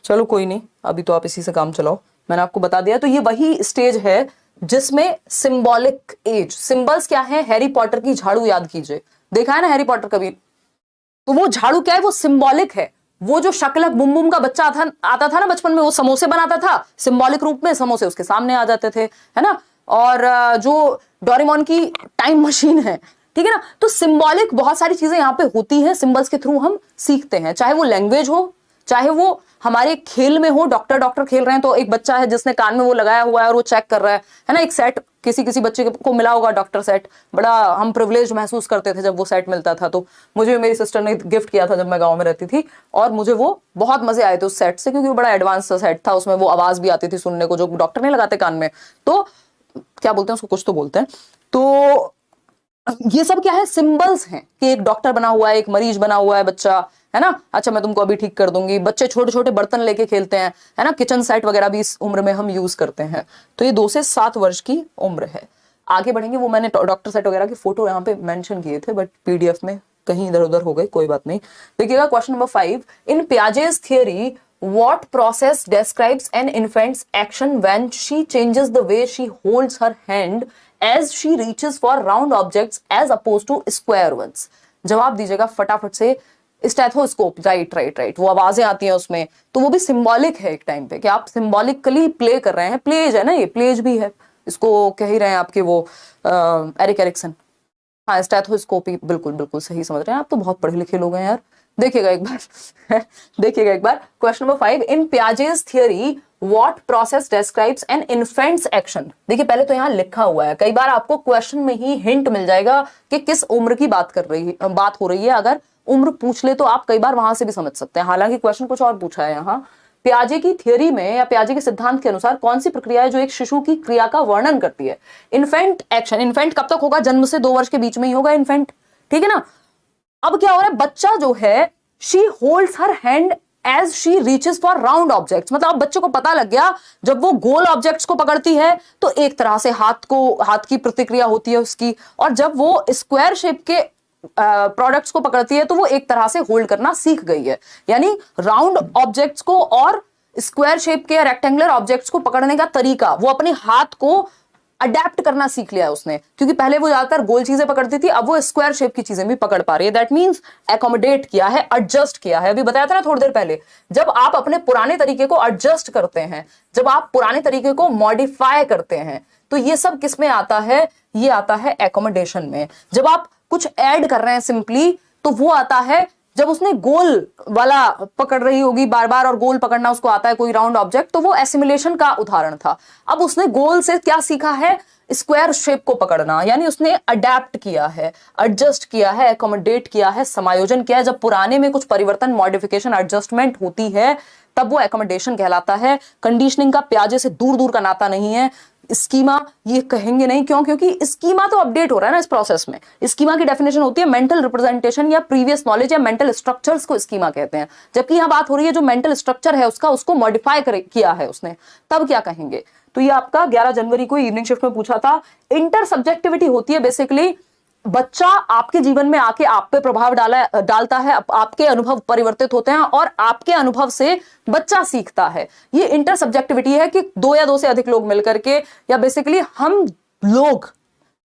S1: चलो कोई नहीं, अभी तो आप इसी से काम चलाओ, मैंने आपको बता दिया। तो ये वही स्टेज है जिसमें सिंबॉलिक एज, सिंबल्स क्या है, हैरी पॉटर की झाड़ू याद कीजिए, देखा है ना हैरी पॉटर कभी, तो वो झाड़ू क्या है, वो सिंबॉलिक है। वो जो शकलक बुम बुम का बच्चा आता था ना बचपन में, वो समोसे बनाता था, सिंबॉलिक रूप में समोसे उसके सामने आ जाते थे, है ना। और जो डोरेमोन की टाइम मशीन है, ठीक है ना। तो सिंबॉलिक बहुत सारी चीजें यहाँ पे होती हैं, सिंबल्स के थ्रू हम सीखते हैं, चाहे वो लैंग्वेज हो, चाहे वो हमारे खेल में हो। डॉक्टर खेल रहे हैं तो एक बच्चा है जिसने कान में वो लगाया हुआ है और वो चेक कर रहा है ना। एक सेट किसी बच्चे को मिला होगा डॉक्टर सेट, बड़ा हम प्रिविलेज महसूस करते थे जब वो सेट मिलता था। तो मुझे मेरी सिस्टर ने गिफ्ट किया था जब मैं गांव में रहती थी, और मुझे वो बहुत मजे आए थे उस सेट से, क्योंकि वो बड़ा एडवांस सेट था, उसमें वो आवाज भी आती थी सुनने को जो डॉक्टर नहीं लगाते कान में। तो क्या बोलते हैं उसको, कुछ तो बोलते हैं। तो ये सब क्या है, सिंबल्स हैं कि एक डॉक्टर बना हुआ है, एक मरीज बना हुआ है बच्चा, है ना, अच्छा मैं तुमको अभी ठीक कर दूंगी। बच्चे छोटे छोटे बर्तन लेके खेलते हैं, है ना, किचन सेट वगैरह भी इस उम्र में हम यूज करते हैं। तो ये 2 से 7 वर्ष की उम्र है। आगे बढ़ेंगे, वो मैंने डॉक्टर सेट वगैरह की फोटो यहाँ पे मेंशन किए थे बट पीडीएफ में कहीं इधर उधर हो गए, कोई बात नहीं। देखिएगा question number 5, in Piaget's theory what process describes an infant's action when she changes the way she holds her hand as she reaches for round objects as opposed to square ones? जवाब दीजिएगा फटाफट से। Stethoscope, right right right, वो आवाजें आती हैं उसमें, तो वो भी सिंबॉलिक है एक टाइम पे कि आप सिंबॉलिकली प्ले कर रहे हैं। प्लेज है ना, ये प्लेज भी है, इसको कह ही रहे हैं आपके वो एरिक एरिक्सन। हाँ, स्टेथोस्कोपी, बिल्कुल बिल्कुल सही समझ रहे हैं आप, तो बहुत पढ़े लिखे लोग हैं यार। देखिएगा एक बार देखिएगा एक बार question number 5, in Piaget's theory what process describes an infant's action. देखिए पहले तो यहाँ लिखा हुआ है, कई बार आपको क्वेश्चन में ही हिंट मिल जाएगा कि किस उम्र की बात हो रही है। अगर उम्र पूछ ले तो आप कई बार वहां से भी समझ सकते हैं, हालांकि क्वेश्चन कुछ और पूछा है यहाँ। पियाजे की थियरी में या पियाजे के सिद्धांत के अनुसार कौन सी प्रक्रिया है जो एक शिशु की क्रिया का वर्णन करती है? Infant action. इन्फेंट कब तक होगा? जन्म से 2 वर्ष के बीच में ही होगा इन्फेंट, ठीक है ना। अब क्या हो रहा है, बच्चा जो है she holds her hand as she reaches for round objects, मतलब अब बच्चे को पता लग गया जब वो गोल ऑब्जेक्ट्स को पकड़ती है तो एक तरह से हाथ की प्रतिक्रिया होती है उसकी, और जब वो स्क्वायर शेप के प्रोडक्ट्स को पकड़ती है तो वो एक तरह से होल्ड करना सीख गई है। यानी राउंड ऑब्जेक्ट्स को और स्क्वायर शेप के रेक्टेंगुलर ऑब्जेक्ट्स को पकड़ने का तरीका, वो अपने हाथ को अडेप्ट करना सीख लिया है उसने, क्योंकि पहले वो ज्यादातर गोल चीजें पकड़ती थी, अब वो स्क्वायर शेप की चीजें भी पकड़ पा रही है। दैट मींस एकोमोडेट किया है, एडजस्ट किया है। अभी बताया था ना थोड़ी देर पहले, जब आप अपने पुराने तरीके को एडजस्ट करते हैं, जब आप पुराने तरीके को मॉडिफाई करते हैं, तो ये सब किस में आता है? ये आता है एकोमोडेशन में। जब आप कुछ ऐड कर रहे हैं सिंपली, तो वो आता है जब उसने गोल वाला पकड़ रही होगी बार बार, और गोल पकड़ना उसको आता है कोई राउंड ऑब्जेक्ट, तो वो एसिमुलेशन का उदाहरण था। अब उसने गोल से क्या सीखा है? स्क्वायर शेप को पकड़ना, यानी उसने अडेप्ट किया है, एडजस्ट किया है, एकोमोडेट किया है, समायोजन किया है। जब पुराने में कुछ परिवर्तन, मॉडिफिकेशन, एडजस्टमेंट होती है तब वो एकोमोडेशन कहलाता है। कंडीशनिंग का पियाजे से दूर दूर का नाता नहीं है। स्कीमा ये कहेंगे नहीं, क्यों? क्योंकि स्कीमा तो अपडेट हो रहा है ना इस प्रोसेस में। स्कीमा की डेफिनेशन होती है मेंटल रिप्रेजेंटेशन या प्रीवियस नॉलेज या मेंटल स्ट्रक्चर्स को स्कीमा कहते हैं, जबकि यहां बात हो रही है जो मेंटल स्ट्रक्चर है उसका, उसको मॉडिफाई किया है उसने, तब क्या कहेंगे? तो ये आपका 11 जनवरी को इवनिंग शिफ्ट में पूछा था। इंटर सब्जेक्टिविटी होती है बेसिकली, बच्चा आपके जीवन में आके आप पे प्रभाव डालता है, आपके अनुभव परिवर्तित होते हैं और आपके अनुभव से बच्चा सीखता है। ये इंटर सब्जेक्टिविटी है कि 2 या 2 से अधिक लोग मिलकर के, या बेसिकली हम लोग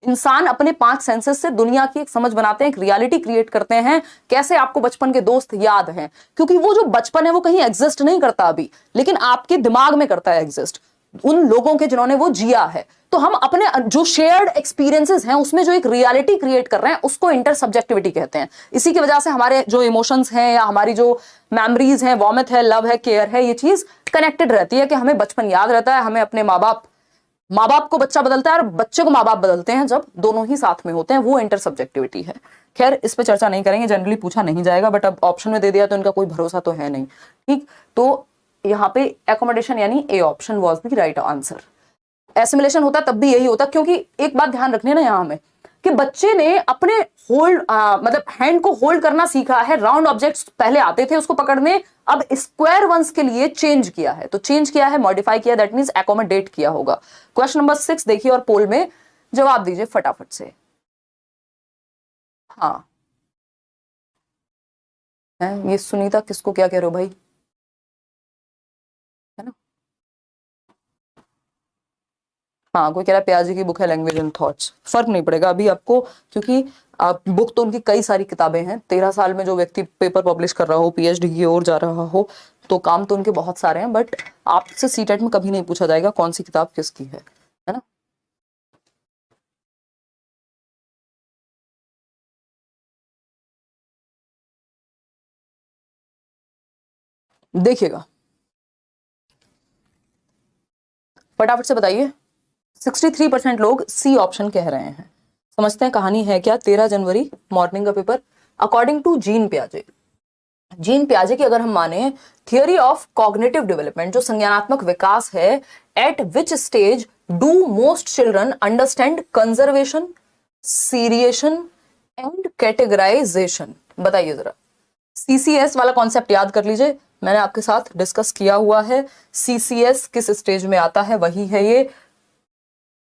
S1: इंसान अपने 5 सेंसेस से दुनिया की एक समझ बनाते हैं, एक रियलिटी क्रिएट करते हैं। कैसे? आपको बचपन के दोस्त याद हैं, क्योंकि वो जो बचपन है वो कहीं एग्जिस्ट नहीं करता अभी, लेकिन आपके दिमाग में करता है एग्जिस्ट, उन लोगों के जिन्होंने वो जिया है। तो हम अपने जो शेयर्ड एक्सपीरियंसेस हैं उसमें जो एक रियलिटी क्रिएट कर रहे हैं उसको इंटर सब्जेक्टिविटी कहते हैं। इसी की वजह से हमारे जो इमोशंस हैं या हमारी जो मेमोरीज हैं, वॉर्मथ है, लव है, केयर है, ये चीज कनेक्टेड रहती है कि हमें बचपन याद रहता है। हमें अपने माँ बाप को बच्चा बदलता है और बच्चे को माँ बाप बदलते हैं जब दोनों ही साथ में होते हैं, वो इंटर सब्जेक्टिविटी है। खैर इस पर चर्चा नहीं करेंगे, जनरली पूछा नहीं जाएगा, बट अब ऑप्शन में दे दिया तो इनका कोई भरोसा तो है नहीं, ठीक। तो यहाँ पे एकोमोडेशन यानी A option was the right answer. Assimilation होता तब भी यही होता, क्योंकि एक बात ध्यान रखनी है ना यहाँ में कि बच्चे ने अपने मतलब हैंड को होल्ड करना सीखा है। राउंड ऑब्जेक्ट्स पहले आते थे उसको पकड़ने, अब स्क्वायर वंस के लिए चेंज किया है, तो चेंज किया है, मॉडिफाई किया, दैट मींस एकोमोडेट किया होगा। क्वेश्चन नंबर 6 देखिए और पोल में जवाब दीजिए फटाफट से। हाँ, ये सुनीता किसको क्या कह रहे हो भाई, है ना? हाँ, कोई कह रहा है प्याजी की बुक है लैंग्वेज एंड थॉट्स। फर्क नहीं पड़ेगा अभी आपको, क्योंकि बुक तो उनकी कई सारी किताबें हैं। 13 साल में जो व्यक्ति पेपर पब्लिश कर रहा हो, पीएचडी की ओर जा रहा हो, तो काम तो उनके बहुत सारे हैं, बट आपसे सीटेट में कभी नहीं पूछा जाएगा कौन सी किताब किसकी है ना। देखिएगा फटाफट से बताइए। 63% लोग सी ऑप्शन कह रहे हैं। समझते हैं कहानी है क्या। 13 जनवरी मॉर्निंग का पेपर। अकॉर्डिंग टू जीन पियाजे की अगर हम माने, थियरी ऑफ कॉग्निटिव डेवलपमेंट, जो संज्ञानात्मक विकास है, at which stage do most children understand conservation, seriation and categorisation. बताइए जरा, सीसीएस वाला कॉन्सेप्ट याद कर लीजिए, मैंने आपके साथ डिस्कस किया हुआ है। सीसीएस किस स्टेज में आता है, वही है ये।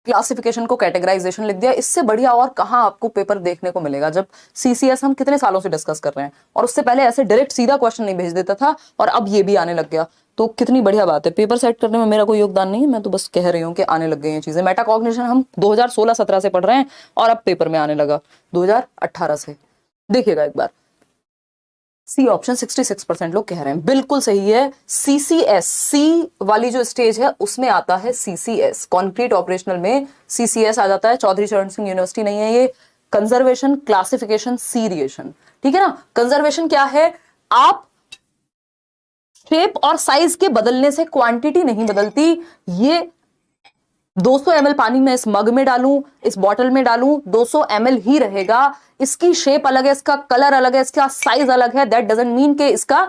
S1: क्लासिफिकेशन को कैटेगराइजेशन लिख दिया। इससे बढ़िया और कहां आपको पेपर देखने को मिलेगा, जब सीसीएस हम कितने सालों से डिस्कस कर रहे हैं और उससे पहले ऐसे डायरेक्ट सीधा क्वेश्चन नहीं भेज देता था और अब ये भी आने लग गया। तो कितनी बढ़िया बात है। पेपर सेट करने में मेरा कोई योगदान नहीं है, मैं तो बस कह रही हूँ कि आने लग गई हैं चीजें। मेटाकॉग्निशन हम 2016-17 से पढ़ रहे हैं और अब पेपर में आने लगा 2018 से। देखिएगा एक बार, सी ऑप्शन 66% लोग कह रहे हैं, बिल्कुल सही है। सीसीएस, सी वाली जो स्टेज है उसमें आता है सीसीएस। कॉन्क्रीट ऑपरेशनल में सीसीएस आ जाता है। चौधरी चरण सिंह यूनिवर्सिटी नहीं है ये। कंजर्वेशन, क्लासिफिकेशन, सीरिएशन, ठीक है ना। कंजर्वेशन क्या है, आप शेप और साइज के बदलने से क्वांटिटी नहीं बदलती। ये 200 ml पानी में इस मग में डालूं, इस बॉटल में डालूं, 200 ml ही रहेगा। इसकी शेप अलग है, इसका कलर अलग है, इसका साइज अलग है, दैट डजंट मीन कि इसका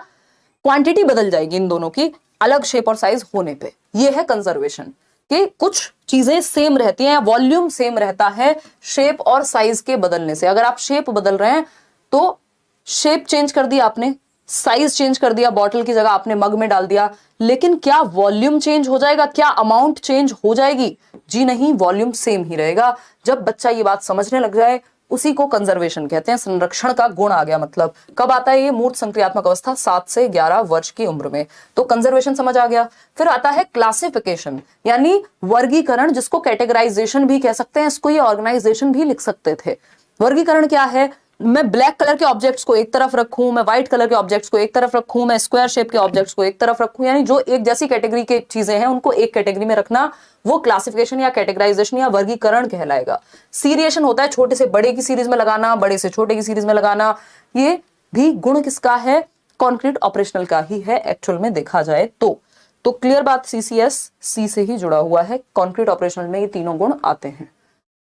S1: क्वांटिटी बदल जाएगी इन दोनों की अलग शेप और साइज होने पे। ये है कंजर्वेशन कि कुछ चीजें सेम रहती हैं, वॉल्यूम सेम रहता है शेप और साइज के बदलने से। अगर आप शेप बदल रहे हैं तो शेप चेंज कर दी आपने, साइज चेंज कर दिया, बॉटल की जगह आपने मग में डाल दिया, लेकिन क्या वॉल्यूम चेंज हो जाएगा, क्या अमाउंट चेंज हो जाएगी? जी नहीं, वॉल्यूम सेम ही रहेगा। जब बच्चा ये बात समझने लग जाए उसी को कंजर्वेशन कहते हैं। संरक्षण का गुण आ गया। मतलब कब आता है ये? मूर्त संक्रियात्मक अवस्था 7 से 11 वर्ष की उम्र में। तो कंजर्वेशन समझ आ गया। फिर आता है क्लासिफिकेशन, यानी वर्गीकरण, जिसको कैटेगराइजेशन भी कह सकते हैं, इसको ये ऑर्गेनाइजेशन भी लिख सकते थे। वर्गीकरण क्या है? मैं ब्लैक कलर के ऑब्जेक्ट्स को एक तरफ रखूं, मैं व्हाइट कलर के ऑब्जेक्ट्स को एक तरफ रखूं, मैं स्क्वायर शेप के ऑब्जेक्ट्स को एक तरफ रखूं, यानी जो एक जैसी कैटेगरी के चीजें हैं उनको एक कैटेगरी में रखना, वो क्लासिफिकेशन या कैटेगराइजेशन या वर्गीकरण कहलाएगा। सीरिएशन होता है छोटे से बड़े की सीरीज में लगाना, बड़े से छोटे की सीरीज में लगाना। ये भी गुण किसका है? कॉन्क्रीट ऑपरेशनल का ही है एक्चुअल में देखा जाए तो क्लियर बात, सीसीएस सी से ही जुड़ा हुआ है। कॉन्क्रीट ऑपरेशनल में ये तीनों गुण आते हैं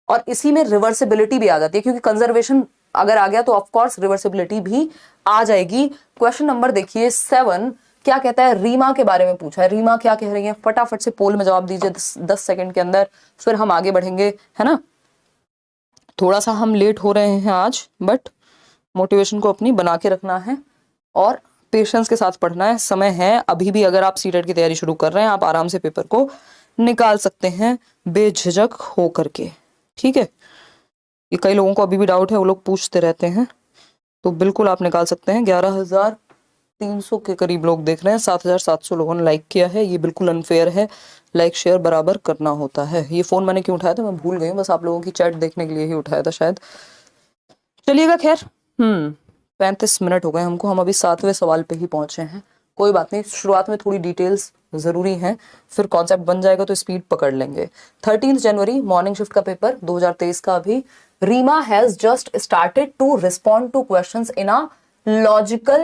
S1: और इसी में रिवर्सिबिलिटी भी आ जाती है, क्योंकि कंजर्वेशन अगर आ गया तो ऑफ कोर्स रिवर्सिबिलिटी भी आ जाएगी। क्वेश्चन नंबर देखिए 7 क्या कहता है? रीमा के बारे में पूछा है। रीमा क्या कह रही है? फटाफट से पोल में जवाब दीजिए 10 सेकंड के अंदर, फिर हम आगे बढ़ेंगे, है ना। थोड़ा सा हम लेट हो रहे हैं आज, बट मोटिवेशन को अपनी बना के रखना है और पेशेंस के साथ पढ़ना है। समय है अभी भी। अगर आप सीटेट की तैयारी शुरू कर रहे हैं, आप आराम से पेपर को निकाल सकते हैं बेझिझक हो करके, ठीक है। ये कई लोगों को अभी भी डाउट है, वो लोग पूछते रहते हैं, तो बिल्कुल आप निकाल सकते हैं। 11,300 के करीब लोग देख रहे हैं, 7,700 लोगों ने लाइक किया है। ये बिल्कुल अनफेयर है, लाइक शेयर बराबर करना होता है। ये फोन मैंने क्यों उठाया था मैं भूल गई हूँ, बस आप लोगों की चैट देखने के लिए ही उठाया था शायद। चलिएगा, खैर 35 मिनट हो गए हमको, हम अभी 7वें सवाल पे ही पहुंचे हैं। कोई बात नहीं, शुरुआत में थोड़ी डिटेल्स जरूरी हैं, फिर कॉन्सेप्ट बन जाएगा तो स्पीड पकड़ लेंगे। 13 जनवरी मॉर्निंग शिफ्ट का पेपर 2023 का अभी। Reema has just started to respond to questions in a logical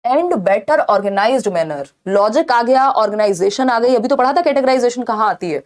S1: and better organized manner. Logic आ गया, ऑर्गेनाइजेशन आ गई। अभी तो पढ़ा था कैटेगराइजेशन कहाँ आती है।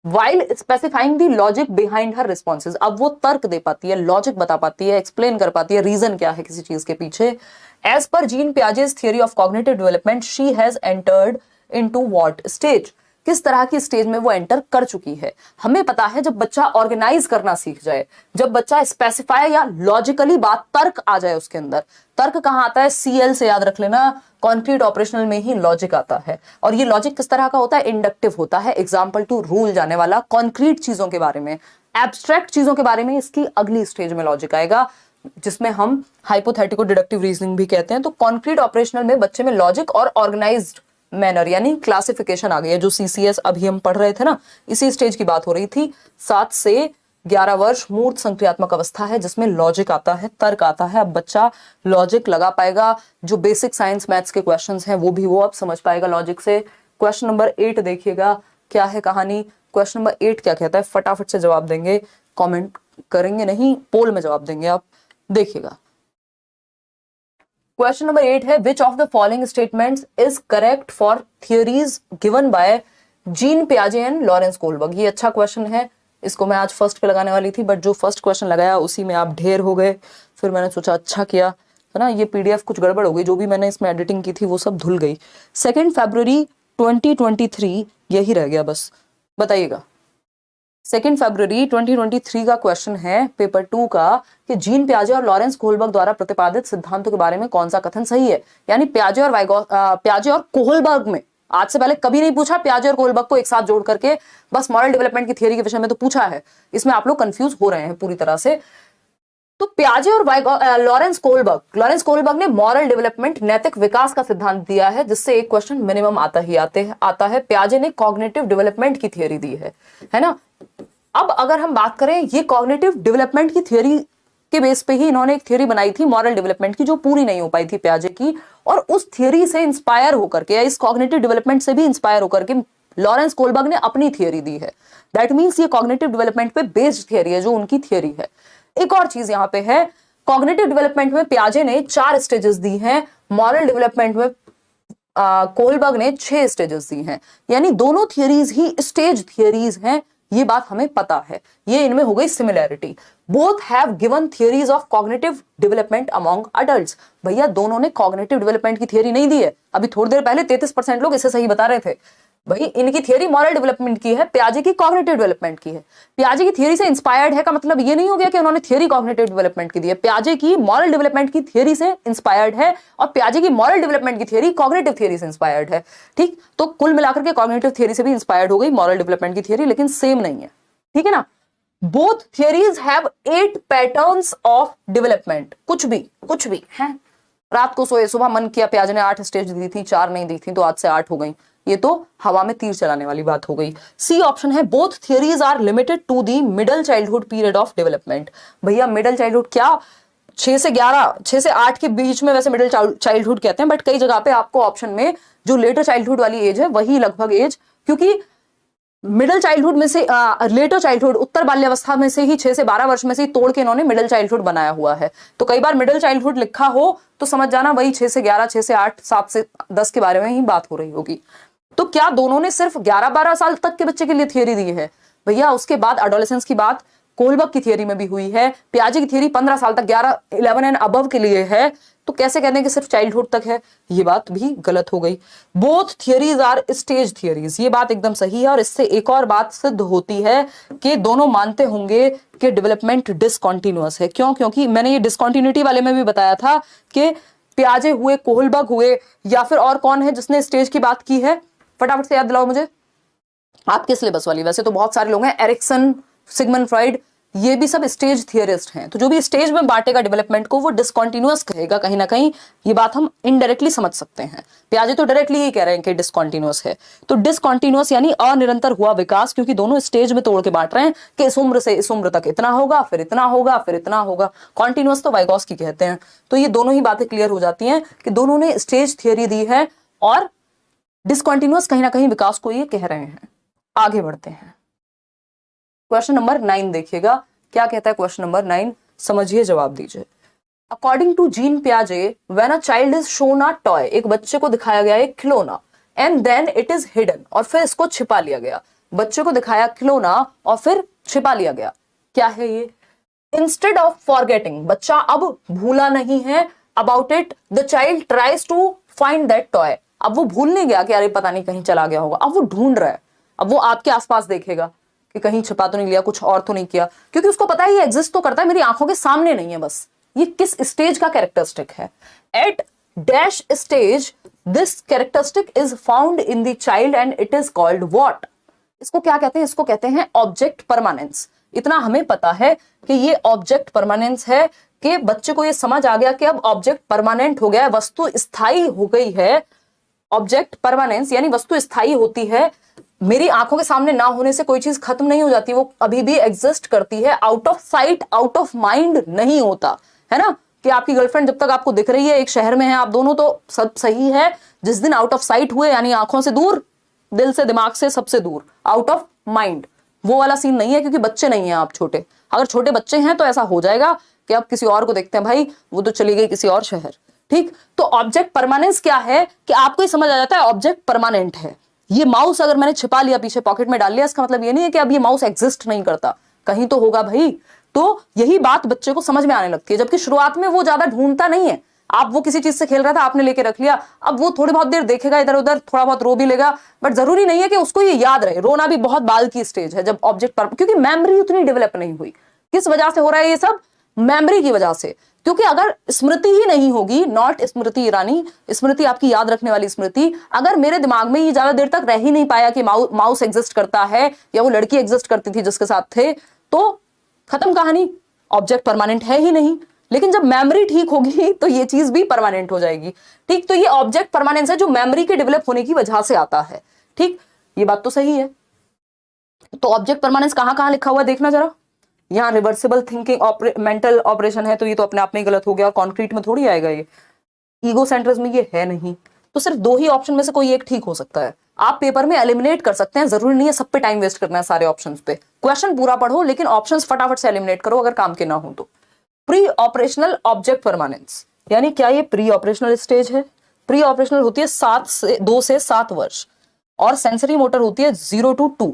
S1: While specifying the logic behind her responses, अब वो तर्क दे पाती है, लॉजिक बता पाती है, एक्सप्लेन कर पाती है, रीजन क्या है किसी चीज के पीछे। As per Jean Piaget's theory of cognitive development, she has entered into what stage? किस तरह की स्टेज में वो एंटर कर चुकी है? हमें पता है जब बच्चा ऑर्गेनाइज करना सीख जाए, जब बच्चा स्पेसिफाई या लॉजिकली बात, तर्क आ जाए उसके अंदर। तर्क कहाँ आता है? सीएल से याद रख लेना, कॉन्क्रीट ऑपरेशनल में ही लॉजिक आता है। और ये लॉजिक किस तरह का होता है? इंडक्टिव होता है, एग्जाम्पल टू रूल जाने वाला। कॉन्क्रीट चीजों के बारे में, एब्स्ट्रैक्ट चीजों के बारे में इसकी अगली स्टेज में लॉजिक आएगा, जिसमें हम हाइपोथेटिको डिडक्टिव रीजनिंग भी कहते हैं। तो कॉन्क्रीट ऑपरेशनल में बच्चे में लॉजिक और ऑर्गेनाइज्ड मैनर यानी क्लासिफिकेशन आ गई है। जो सीसीएस अभी हम पढ़ रहे थे ना, इसी स्टेज की बात हो रही थी। 7 से 11 वर्ष मूर्त संक्रियात्मक अवस्था है, जिसमें लॉजिक आता है, तर्क आता है। अब बच्चा लॉजिक लगा पाएगा, जो बेसिक साइंस मैथ्स के क्वेश्चंस हैं वो भी वो अब समझ पाएगा लॉजिक से। क्वेश्चन नंबर 8 देखिएगा, क्या है कहानी। क्वेश्चन नंबर 8 क्या कहता है? फटाफट से जवाब देंगे, कॉमेंट करेंगे नहीं, पोल में जवाब देंगे आप। देखिएगा, क्वेश्चन नंबर 8 है, which of the following statements is correct for theories given by Jean पियाजे एंड लॉरेंस कोलबर्ग। ये अच्छा क्वेश्चन है, इसको मैं आज फर्स्ट पे लगाने वाली थी, बट जो फर्स्ट क्वेश्चन लगाया उसी में आप ढेर हो गए। फिर मैंने सोचा अच्छा किया, है ना। ये पीडीएफ कुछ गड़बड़ हो गई, जो भी मैंने इसमें एडिटिंग की थी वो सब धुल गई। 2 फरवरी 2023 यही रह गया बस। बताइएगा, 2 फरवरी 2023 का क्वेश्चन है पेपर 2 का कि जीन पियाजे और लॉरेंस कोहलबर्ग द्वारा प्रतिपादित सिद्धांतों के बारे में कौन सा कथन सही है। यानी पियाजे और कोहलबर्ग में आज से पहले कभी नहीं पूछा, पियाजे और कोहलबर्ग को एक साथ जोड़ करके बस मॉरल डेवलपमेंट की थियरी के विषय में तो पूछा है। इसमें आप लोग कंफ्यूज हो रहे हैं पूरी तरह से। तो पियाजे और लॉरेंस कोहलबर्ग ने मॉरल डेवलपमेंट नैतिक विकास का सिद्धांत दिया है, जिससे एक क्वेश्चन मिनिमम आता है। पियाजे ने कॉग्निटिव डेवलपमेंट की थियरी दी है ना। अब अगर हम बात करें, ये कॉग्निटिव डेवलपमेंट की थियरी के बेस पे ही इन्होंने एक थियरी बनाई थी मॉरल डेवलपमेंट की, जो पूरी नहीं हो पाई थी पियाजे की, और उस थियरी से इंस्पायर होकर के या इस कॉग्निटिव डेवलपमेंट से भी इंस्पायर होकर के लॉरेंस कोहलबर्ग ने अपनी थियरी दी है। दैट मींस ये कॉग्निटिव डेवलपमेंट पे बेस्ड थियरी है जो उनकी थियरी है। एक और चीज यहां पे है, कॉग्निटिव डेवलपमेंट में पियाजे ने 4 स्टेजेस दी हैं, मॉरल डेवलपमेंट में कोहलबर्ग ने 6 स्टेजेस दी हैं। यानी दोनों थियरीज ही स्टेज थियरीज हैं, ये बात हमें पता है। ये इनमें हो गई similarity. Both have given theories of cognitive development among adults. भैया दोनों ने कॉग्निटिव डेवलपमेंट की थियरी नहीं दी है। अभी थोड़ी देर पहले 33% लोग इसे सही बता रहे थे। भाई इनकी थियरी मॉरल डेवलपमेंट की है, पियाजे की कॉग्निटिव डेवलपमेंट की है। पियाजे की थियरी से इंस्पायर्ड है का मतलब ये नहीं हो गया कि उन्होंने थियरी कॉग्निटिव डेवलपमेंट की दी है। पियाजे की मॉरल डेवलपमेंट की थियरी से इंस्पायर्ड है और पियाजे की मॉरल डेवलपमेंट की थियरी कॉग्निटिव थियरी से इंस्पायर्ड है। ठीक, तो कुल मिलाकर के कॉग्निटिव थियरी से भी इंस्पायर्ड हो गई मॉरल डेवलपमेंट की थियरी, लेकिन सेम नहीं है। ठीक है ना। Both theories have 8 patterns of development. कुछ भी है। रात को सोए, सुबह मन किया, पियाजे ने 8 स्टेज दी थी, 4 नहीं दी थी, तो आज से 8 हो गई। ये तो हवा में तीर चलाने वाली बात हो गई। सी ऑप्शन है, both theories are limited to the middle childhood period of development. भैया मिडल चाइल्डहुड क्या, 6 से 8 के बीच में वैसे मिडिल चाइल्डहुड कहते हैं, बट कई जगह पे आपको ऑप्शन में जो लेटर चाइल्डहुड वाली एज है वही लगभग एज, क्योंकि मिडिल चाइल्डहुड में से लेटर चाइल्डहुड उत्तर बाल्यावस्था में से ही 6 से 12 वर्ष में से ही तोड़ के इन्होंने मिडिल चाइल्डहुड बनाया हुआ है। तो कई बार मिडिल चाइल्डहुड लिखा हो तो समझ जाना वही 6 से 11, 6 से 8, 7 से 10 के बारे में ही बात हो रही होगी। तो क्या दोनों ने सिर्फ 11-12 साल तक के बच्चे के लिए थियरी दी है? भैया उसके बाद एडोलेसेंस की बात कोहलबर्ग की थियरी में भी हुई है। पियाजे की थियरी 15 साल तक, 11 एंड अबव के लिए है। तो कैसे कहते हैं कि सिर्फ चाइल्डहुड तक है? ये बात भी गलत हो गई। Both theories are stage theories, ये बात एकदम सही है। और इससे एक और बात सिद्ध होती है कि दोनों मानते होंगे कि डेवलपमेंट डिसकंटिन्यूअस है। क्यों? क्योंकि मैंने ये डिसकंटिन्यूटी वाले में भी बताया था कि पियाजे हुए, कोहलबर्ग हुए, या फिर और कौन है जिसने स्टेज की बात की है, फटाफट से याद दिलाओ मुझे, आपके सिलेबस वाली। वैसे तो बहुत सारे लोग हैं, एरिक्सन, सिगमंड फ्रॉइड, ये भी सब स्टेज थियरिस्ट हैं। तो जो भी स्टेज में बांटेगा डेवलपमेंट को वो डिसकंटिन्यूअस कहेगा कहीं ना कहीं। ये बात हम इनडायरेक्टली समझ सकते हैं। पियाजे तो डायरेक्टली ही कह रहे हैं कि डिसकंटिन्यूअस है। तो डिसकंटिन्यूअस यानी अनिरंतर हुआ विकास, क्योंकि दोनों स्टेज में तोड़ के बांट रहे हैं कि इस उम्र से इस उम्र तक इतना होगा, फिर इतना होगा, फिर इतना होगा। कॉन्टिन्यूअस तो वाइगॉस्की कहते हैं। तो ये दोनों ही बातें क्लियर हो जाती हैं कि दोनों ने स्टेज थियरी दी है और डिसकंटिन्यूअस कहीं ना कहीं विकास को ये कह रहे हैं। आगे बढ़ते हैं। क्वेश्चन नंबर 9 देखिएगा, क्या कहता है क्वेश्चन नंबर 9, समझिए, जवाब दीजिए। अकॉर्डिंग टू जीन पियाजे, when a child is shown a toy, एक बच्चे को दिखाया गया एक खिलौना, and then it is hidden, और फिर इसको छिपा लिया गया। बच्चे को दिखाया खिलौना और फिर छिपा लिया गया। क्या है ये? इंस्टेड ऑफ फॉरगेटिंग, बच्चा अब भूला नहीं है, about it the child tries to find that toy. अब वो भूल नहीं गया कि अरे पता नहीं कहीं चला गया होगा, अब वो ढूंढ रहा है। अब वो आपके आसपास देखेगा कि कहीं छिपा तो नहीं लिया, कुछ और तो नहीं किया, क्योंकि उसको पता है ये एग्जिस्ट तो करता है, मेरी आंखों के सामने नहीं है बस। ये किस स्टेज का कैरेक्टरिस्टिक है? At dash stage this characteristic is found in the child and it is called what. इसको क्या कहते हैं? इसको कहते हैं ऑब्जेक्ट परमानेंस। इतना हमें पता है कि ये ऑब्जेक्ट परमानेंस है, कि बच्चे को ये समझ आ गया कि अब ऑब्जेक्ट परमानेंट हो गया है, वस्तु स्थायी हो गई है। ऑब्जेक्ट परमानेंस यानी वस्तु स्थायी होती है। मेरी आंखों के सामने ना होने से कोई चीज खत्म नहीं हो जाती, वो अभी भी एग्जिस्ट करती है। Out of sight out of mind नहीं होता है ना, कि आपकी गर्लफ्रेंड जब तक आपको दिख रही है, एक शहर में है आप दोनों, तो सब सही है। जिस दिन आउट ऑफ साइट हुए, यानी आंखों से दूर, दिल से, दिमाग से, सबसे दूर, आउट ऑफ माइंड, वो वाला सीन नहीं है, क्योंकि बच्चे नहीं है आप छोटे। अगर छोटे बच्चे हैं तो ऐसा हो जाएगा कि अब किसी और को देखते हैं, भाई वो तो चली गई किसी और शहर। ठीक, तो ऑब्जेक्ट परमानेंस क्या है कि आपको ही समझ आ जाता है ऑब्जेक्ट परमानेंट है। ये माउस अगर मैंने छिपा लिया, पीछे पॉकेट में डाल लिया, इसका मतलब ये नहीं है कि अब ये माउस एग्जिस्ट नहीं करता, कहीं तो होगा भाई। तो यही बात बच्चे को समझ में आने लगती है, जबकि शुरुआत में वो ज्यादा ढूंढता नहीं है। आप वो किसी चीज से खेल रहा था, आपने लेके रख लिया, अब वो थोड़ी बहुत देर देखेगा इधर उधर, थोड़ा बहुत रो भी लेगा, बट जरूरी नहीं है कि उसको ये याद रहे। रोना भी बहुत बाल की स्टेज है जब ऑब्जेक्ट पर, क्योंकि मेमोरी उतनी डेवलप नहीं हुई। किस वजह से हो रहा है ये सब? मेमोरी की वजह से। क्योंकि अगर स्मृति ही नहीं होगी, नॉट स्मृति ईरानी, स्मृति आपकी याद रखने वाली स्मृति, अगर मेरे दिमाग में ये ज्यादा देर तक रह ही नहीं पाया कि माउस एग्जिस्ट करता है या वो लड़की एग्जिस्ट करती थी जिसके साथ थे, तो खत्म कहानी, ऑब्जेक्ट परमानेंट है ही नहीं। लेकिन जब मेमोरी ठीक होगी तो ये चीज भी परमानेंट हो जाएगी। ठीक, तो ये ऑब्जेक्ट परमानेंस है जो मेमोरी के डेवलप होने की वजह से आता है। ठीक, ये बात तो सही है। तो ऑब्जेक्ट परमानेंस कहां कहां लिखा हुआ है देखना जरा। यहाँ रिवर्सिबल थिंकिंग मेंटल ऑपरेशन है, तो ये तो अपने आप में गलत हो गया, कॉन्क्रीट में थोड़ी आएगा ये। ईगो सेंट्रिज्म में ये है नहीं, तो सिर्फ दो ही ऑप्शन में से कोई एक ठीक हो सकता है। आप पेपर में एलिमिनेट कर सकते हैं, जरूरी नहीं है सब पे टाइम वेस्ट करना है सारे ऑप्शंस पे। क्वेश्चन पूरा पढ़ो लेकिन ऑप्शंस फटाफट से एलिमिनेट करो अगर काम के ना हो तो। प्री ऑपरेशनल ऑब्जेक्ट परमानेंस, यानी क्या ये प्री ऑपरेशनल स्टेज है? प्री ऑपरेशनल होती है 2 से 7 वर्ष, और सेंसरी मोटर होती है 0 to 2।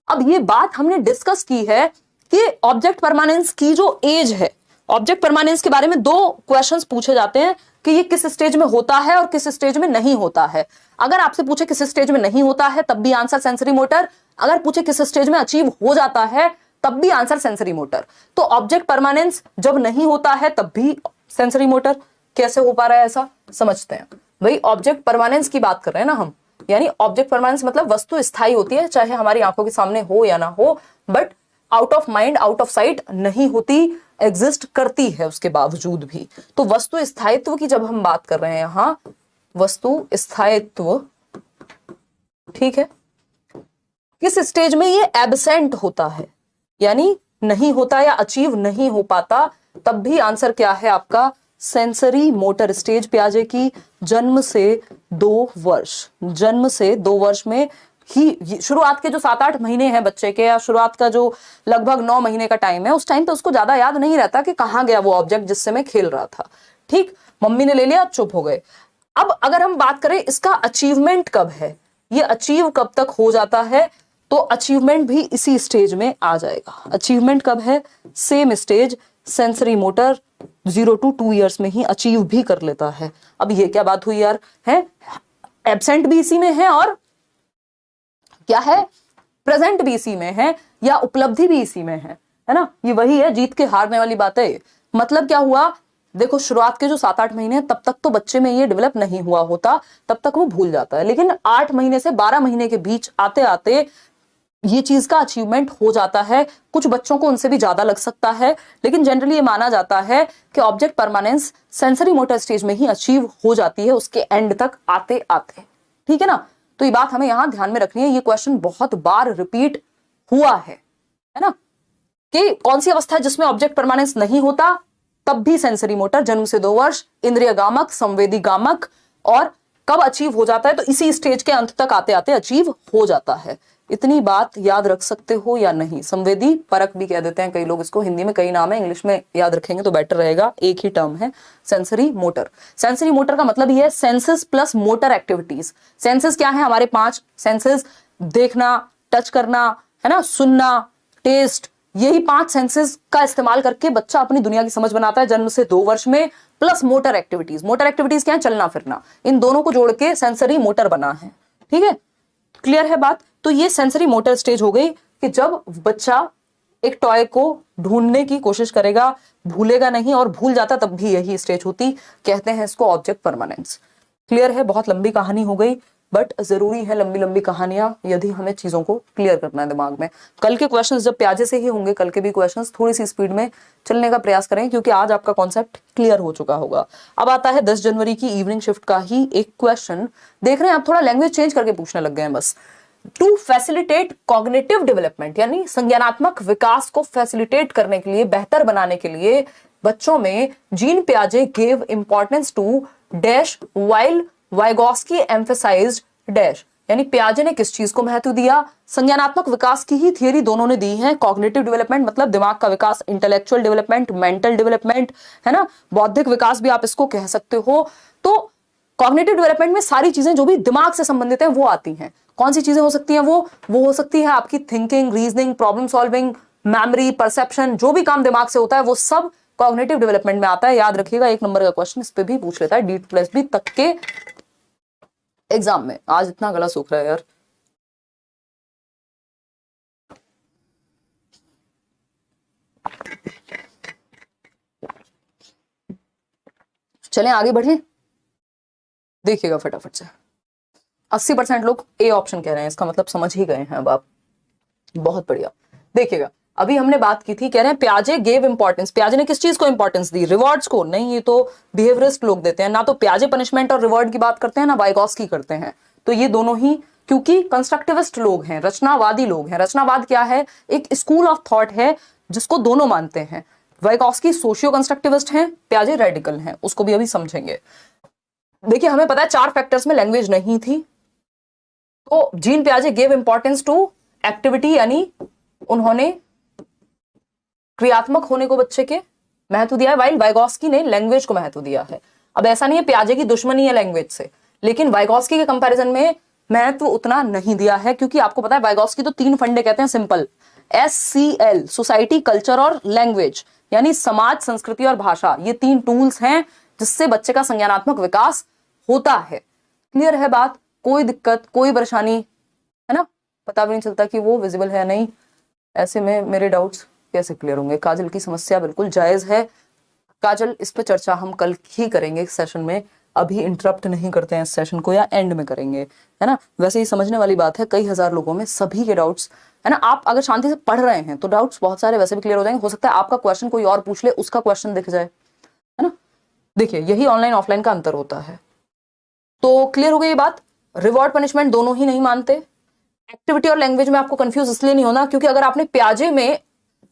S1: अब ये बात हमने डिस्कस की है कि ऑब्जेक्ट परमानेंस की जो एज है, ऑब्जेक्ट परमानेंस के बारे में 2 क्वेश्चंस पूछे जाते हैं कि ये किस स्टेज में होता है और किस स्टेज में नहीं होता है। अगर आपसे पूछे किस स्टेज में नहीं होता है तब भी आंसर सेंसरी मोटर, अगर पूछे किस स्टेज में अचीव हो जाता है तब भी आंसर सेंसरी मोटर। तो ऑब्जेक्ट परमानेंस जब नहीं होता है तब भी सेंसरी मोटर। कैसे हो पा रहा है ऐसा, समझते हैं। भाई ऑब्जेक्ट परमानेंस की बात कर रहे हैं ना हम, यानी ऑब्जेक्ट परमानेंस मतलब वस्तु स्थायी होती है, चाहे हमारी आंखों के सामने हो या ना हो, but out of mind out of site नहीं होती, एग्जिस्ट करती है उसके बावजूद भी। तो वस्तु स्थायित्व की जब हम बात कर रहे हैं यहां, वस्तु स्थायित्व, ठीक है, किस स्टेज में ये एब्सेंट होता है, यानी नहीं होता या अचीव नहीं हो पाता, तब भी आंसर क्या है आपका सेंसरी मोटर स्टेज। प्याजे की जन्म से 2 वर्ष, जन्म से 2 वर्ष में ही, शुरुआत के जो 7-8 महीने हैं बच्चे के, या शुरुआत का जो लगभग 9 महीने का टाइम है, उस टाइम पे उसको ज्यादा याद नहीं रहता कि कहां गया वो ऑब्जेक्ट जिससे मैं खेल रहा था। ठीक, मम्मी ने ले लिया, चुप हो गए। अब अगर हम बात करें इसका अचीवमेंट कब है, ये अचीव कब तक हो जाता है, तो अचीवमेंट भी इसी स्टेज में आ जाएगा। अचीवमेंट कब है? Same stage, sensory motor 0 to 2 years में ही अचीव भी कर लेता है। अब ये क्या बात हुई यार, है एब्सेंट भी इसी में है और क्या है प्रेजेंट भी इसी में है, या उपलब्धि भी इसी में है ना। ये वही है जीत के हारने वाली बात है। मतलब क्या हुआ, देखो शुरुआत के जो 7-8 महीने हैं तब तक तो बच्चे में ये डेवलप नहीं हुआ होता, तब तक वो भूल जाता है। लेकिन 8 महीने से 12 महीने के बीच आते आते ये चीज का अचीवमेंट हो जाता है। कुछ बच्चों को उनसे भी ज्यादा लग सकता है, लेकिन जनरली ये माना जाता है कि object permanence sensory motor stage में ही अचीव हो जाती है, उसके एंड तक आते आते। ठीक है ना, तो ये बात हमें यहां ध्यान में रखनी है। ये क्वेश्चन बहुत बार रिपीट हुआ है ना, कि कौन सी अवस्था है जिसमें ऑब्जेक्ट परमानेंस नहीं होता, तब भी सेंसरी मोटर, जन्म से 2 वर्ष, इंद्रिय गामक, संवेदी गामक, और कब अचीव हो जाता है, तो इसी स्टेज के अंत तक आते आते अचीव हो जाता है। इतनी बात याद रख सकते हो या नहीं? संवेदी परक भी कह देते हैं कई लोग इसको, हिंदी में कई नाम है, इंग्लिश में याद रखेंगे तो बेटर रहेगा, एक ही टर्म है सेंसरी मोटर। सेंसरी मोटर का मतलब ये है senses plus motor activities. Senses क्या है? हमारे 5 सेंसेस, देखना, टच करना, है ना, सुनना, टेस्ट, यही 5 सेंसेस का इस्तेमाल करके बच्चा अपनी दुनिया की समझ बनाता है जन्म से 2 वर्ष में, plus motor activities. Motor activities क्या है? चलना फिरना, इन दोनों को जोड़ के सेंसरी मोटर बना है। ठीक है, क्लियर है बात? तो ये सेंसरी मोटर स्टेज हो गई कि जब बच्चा एक टॉय को ढूंढने की कोशिश करेगा, भूलेगा नहीं, और भूल जाता तब भी यही स्टेज होती, कहते हैं इसको ऑब्जेक्ट परमानेंस। क्लियर है? बहुत लंबी कहानी हो गई, बट जरूरी है लंबी लंबी कहानियां यदि हमें चीजों को क्लियर करना है दिमाग में। कल के क्वेश्चंस जब प्याजे से ही होंगे, कल के भी क्वेश्चंस थोड़ी सी स्पीड में चलने का प्रयास करें, क्योंकि आज आपका कॉन्सेप्ट क्लियर हो चुका होगा। अब आता है 10 जनवरी की इवनिंग शिफ्ट का ही एक क्वेश्चन। देख रहे हैं आप, थोड़ा लैंग्वेज चेंज करके पूछने लग गए हैं बस। टू फैसिलिटेट कॉग्निटिव डेवलपमेंट, यानी संज्ञानात्मक विकास को फैसिलिटेट करने के लिए, बेहतर बनाने के लिए बच्चों में जीन पियाजे gave importance to dash while Vygotsky emphasized dash, यानी पियाजे ने किस चीज को महत्व दिया? संज्ञानात्मक विकास की ही थियरी दोनों ने दी है। कॉग्निटिव डेवलपमेंट मतलब दिमाग का विकास, इंटेलेक्चुअल डेवलपमेंट, मेंटल डेवलपमेंट, है ना, बौद्धिक विकास भी आप इसको कह सकते हो। तो कॉग्निटिव डेवलपमेंट में सारी चीजें जो भी दिमाग से संबंधित है वो आती हैं। कौन सी चीजें हो सकती हैं? वो हो सकती है आपकी thinking, reasoning, problem solving, memory, perception, जो भी काम दिमाग से होता है वो सब कॉग्निटिव डेवलपमेंट में आता है। याद रखिएगा, 1 नंबर का क्वेश्चन इस पे भी पूछ लेता है D2+B तक के एग्जाम में। आज इतना गला सूख रहा है यार। चलें आगे बढ़े, देखिएगा फटाफट से। 80% लोग ए ऑप्शन कह रहे हैं, इसका मतलब समझ ही गए हैं अब आप। बहुत बढ़िया। देखिएगा, अभी हमने बात की थी, कह रहे हैं प्याजे गेव इंपॉर्टेंस। प्याजे ने किस चीज को इंपॉर्टेंस दी? रिवॉर्ड्स को। नहीं, ये तो बिहेवियरिस्ट लोग देते हैं ना। तो प्याजे पनिशमेंट और रिवॉर्ड की बात करते हैं ना वाइगॉस्की करते हैं। तो ये दोनों ही, क्योंकि कंस्ट्रक्टिविस्ट लोग हैं, रचनावादी लोग हैं। रचनावाद क्या है? एक स्कूल ऑफ थॉट है जिसको दोनों मानते हैं। वाइगॉस्की सोशियो कंस्ट्रक्टिविस्ट हैं, प्याजे रेडिकल हैं, उसको भी अभी समझेंगे। देखिए, हमें पता है 4 फैक्टर्स में लैंग्वेज नहीं थी। तो जीन प्याजे गेव इंपॉर्टेंस टू एक्टिविटी, यानी उन्होंने क्रियात्मक होने को बच्चे के महत्व दिया है, वाइल वाइगॉस्की ने लैंग्वेज को महत्व दिया है। अब ऐसा नहीं है प्याजे की दुश्मनी है लैंग्वेज से, लेकिन वाइगॉस्की के कंपैरिजन में महत्व उतना नहीं दिया है, क्योंकि आपको पता है वाइगॉस्की तो 3 फंडे कहते हैं सिंपल, SCL, सोसाइटी, कल्चर और लैंग्वेज, यानी समाज, संस्कृति और भाषा। ये 3 टूल्स हैं जिससे बच्चे का संज्ञानात्मक विकास होता है। क्लियर है बात? कोई दिक्कत, कोई परेशानी है ना? पता भी नहीं चलता कि वो विजिबल है या नहीं। ऐसे में मेरे डाउट्स कैसे क्लियर होंगे? काजल की समस्या बिल्कुल जायज है। काजल, इस पे चर्चा हम कल ही करेंगे इस सेशन में। अभी इंटरप्ट नहीं करते हैं इस सेशन को, या एंड में करेंगे, है ना? वैसे ही समझने वाली बात है, कई हजार लोगों में सभी के डाउट्स, है ना? आप अगर शांति से पढ़ रहे हैं तो डाउट्स बहुत सारे वैसे भी क्लियर हो जाएंगे। हो सकता है आपका क्वेश्चन कोई और पूछ ले, उसका क्वेश्चन दिख जाए, है ना? देखिए, यही ऑनलाइन ऑफलाइन का अंतर होता है। तो क्लियर हो गई ये बात। रिवॉर्ड पनिशमेंट दोनों ही नहीं मानते। एक्टिविटी और लैंग्वेज में आपको कंफ्यूज इसलिए नहीं होना, क्योंकि अगर आपने प्याजे में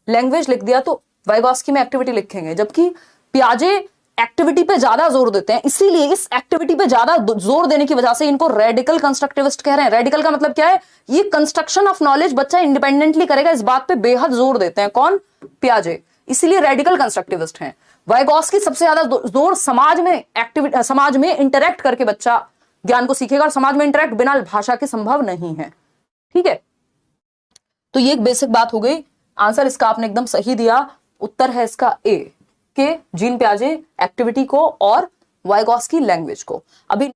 S1: लैंग्वेज लिख दिया तो वाइगॉस्की में एक्टिविटी लिखेंगे, जबकि प्याजे एक्टिविटी पे ज्यादा जोर देते हैं। इसीलिए इस एक्टिविटी पे ज्यादा जोर देने की वजह से इनको रेडिकल कंस्ट्रक्टिविस्ट कह रहे हैं। रेडिकल का मतलब क्या है? ये कंस्ट्रक्शन ऑफ नॉलेज बच्चा इंडिपेंडेंटली करेगा, इस बात पे बेहद जोर देते हैं। कौन? प्याजे। इसीलिए रेडिकल कंस्ट्रक्टिविस्ट हैं। वाइगॉस्की सबसे ज्यादा जोर समाज में एक्टिविटी, समाज में इंटरेक्ट करके बच्चा ज्ञान को सीखेगा, और समाज में इंटरेक्ट बिना भाषा के संभव नहीं है। ठीक है, तो ये एक बेसिक बात हो गई। आंसर इसका आपने एकदम सही दिया। उत्तर है इसका ए, के जीन प्याजे एक्टिविटी को और वाइगॉस्की लैंग्वेज को। अभी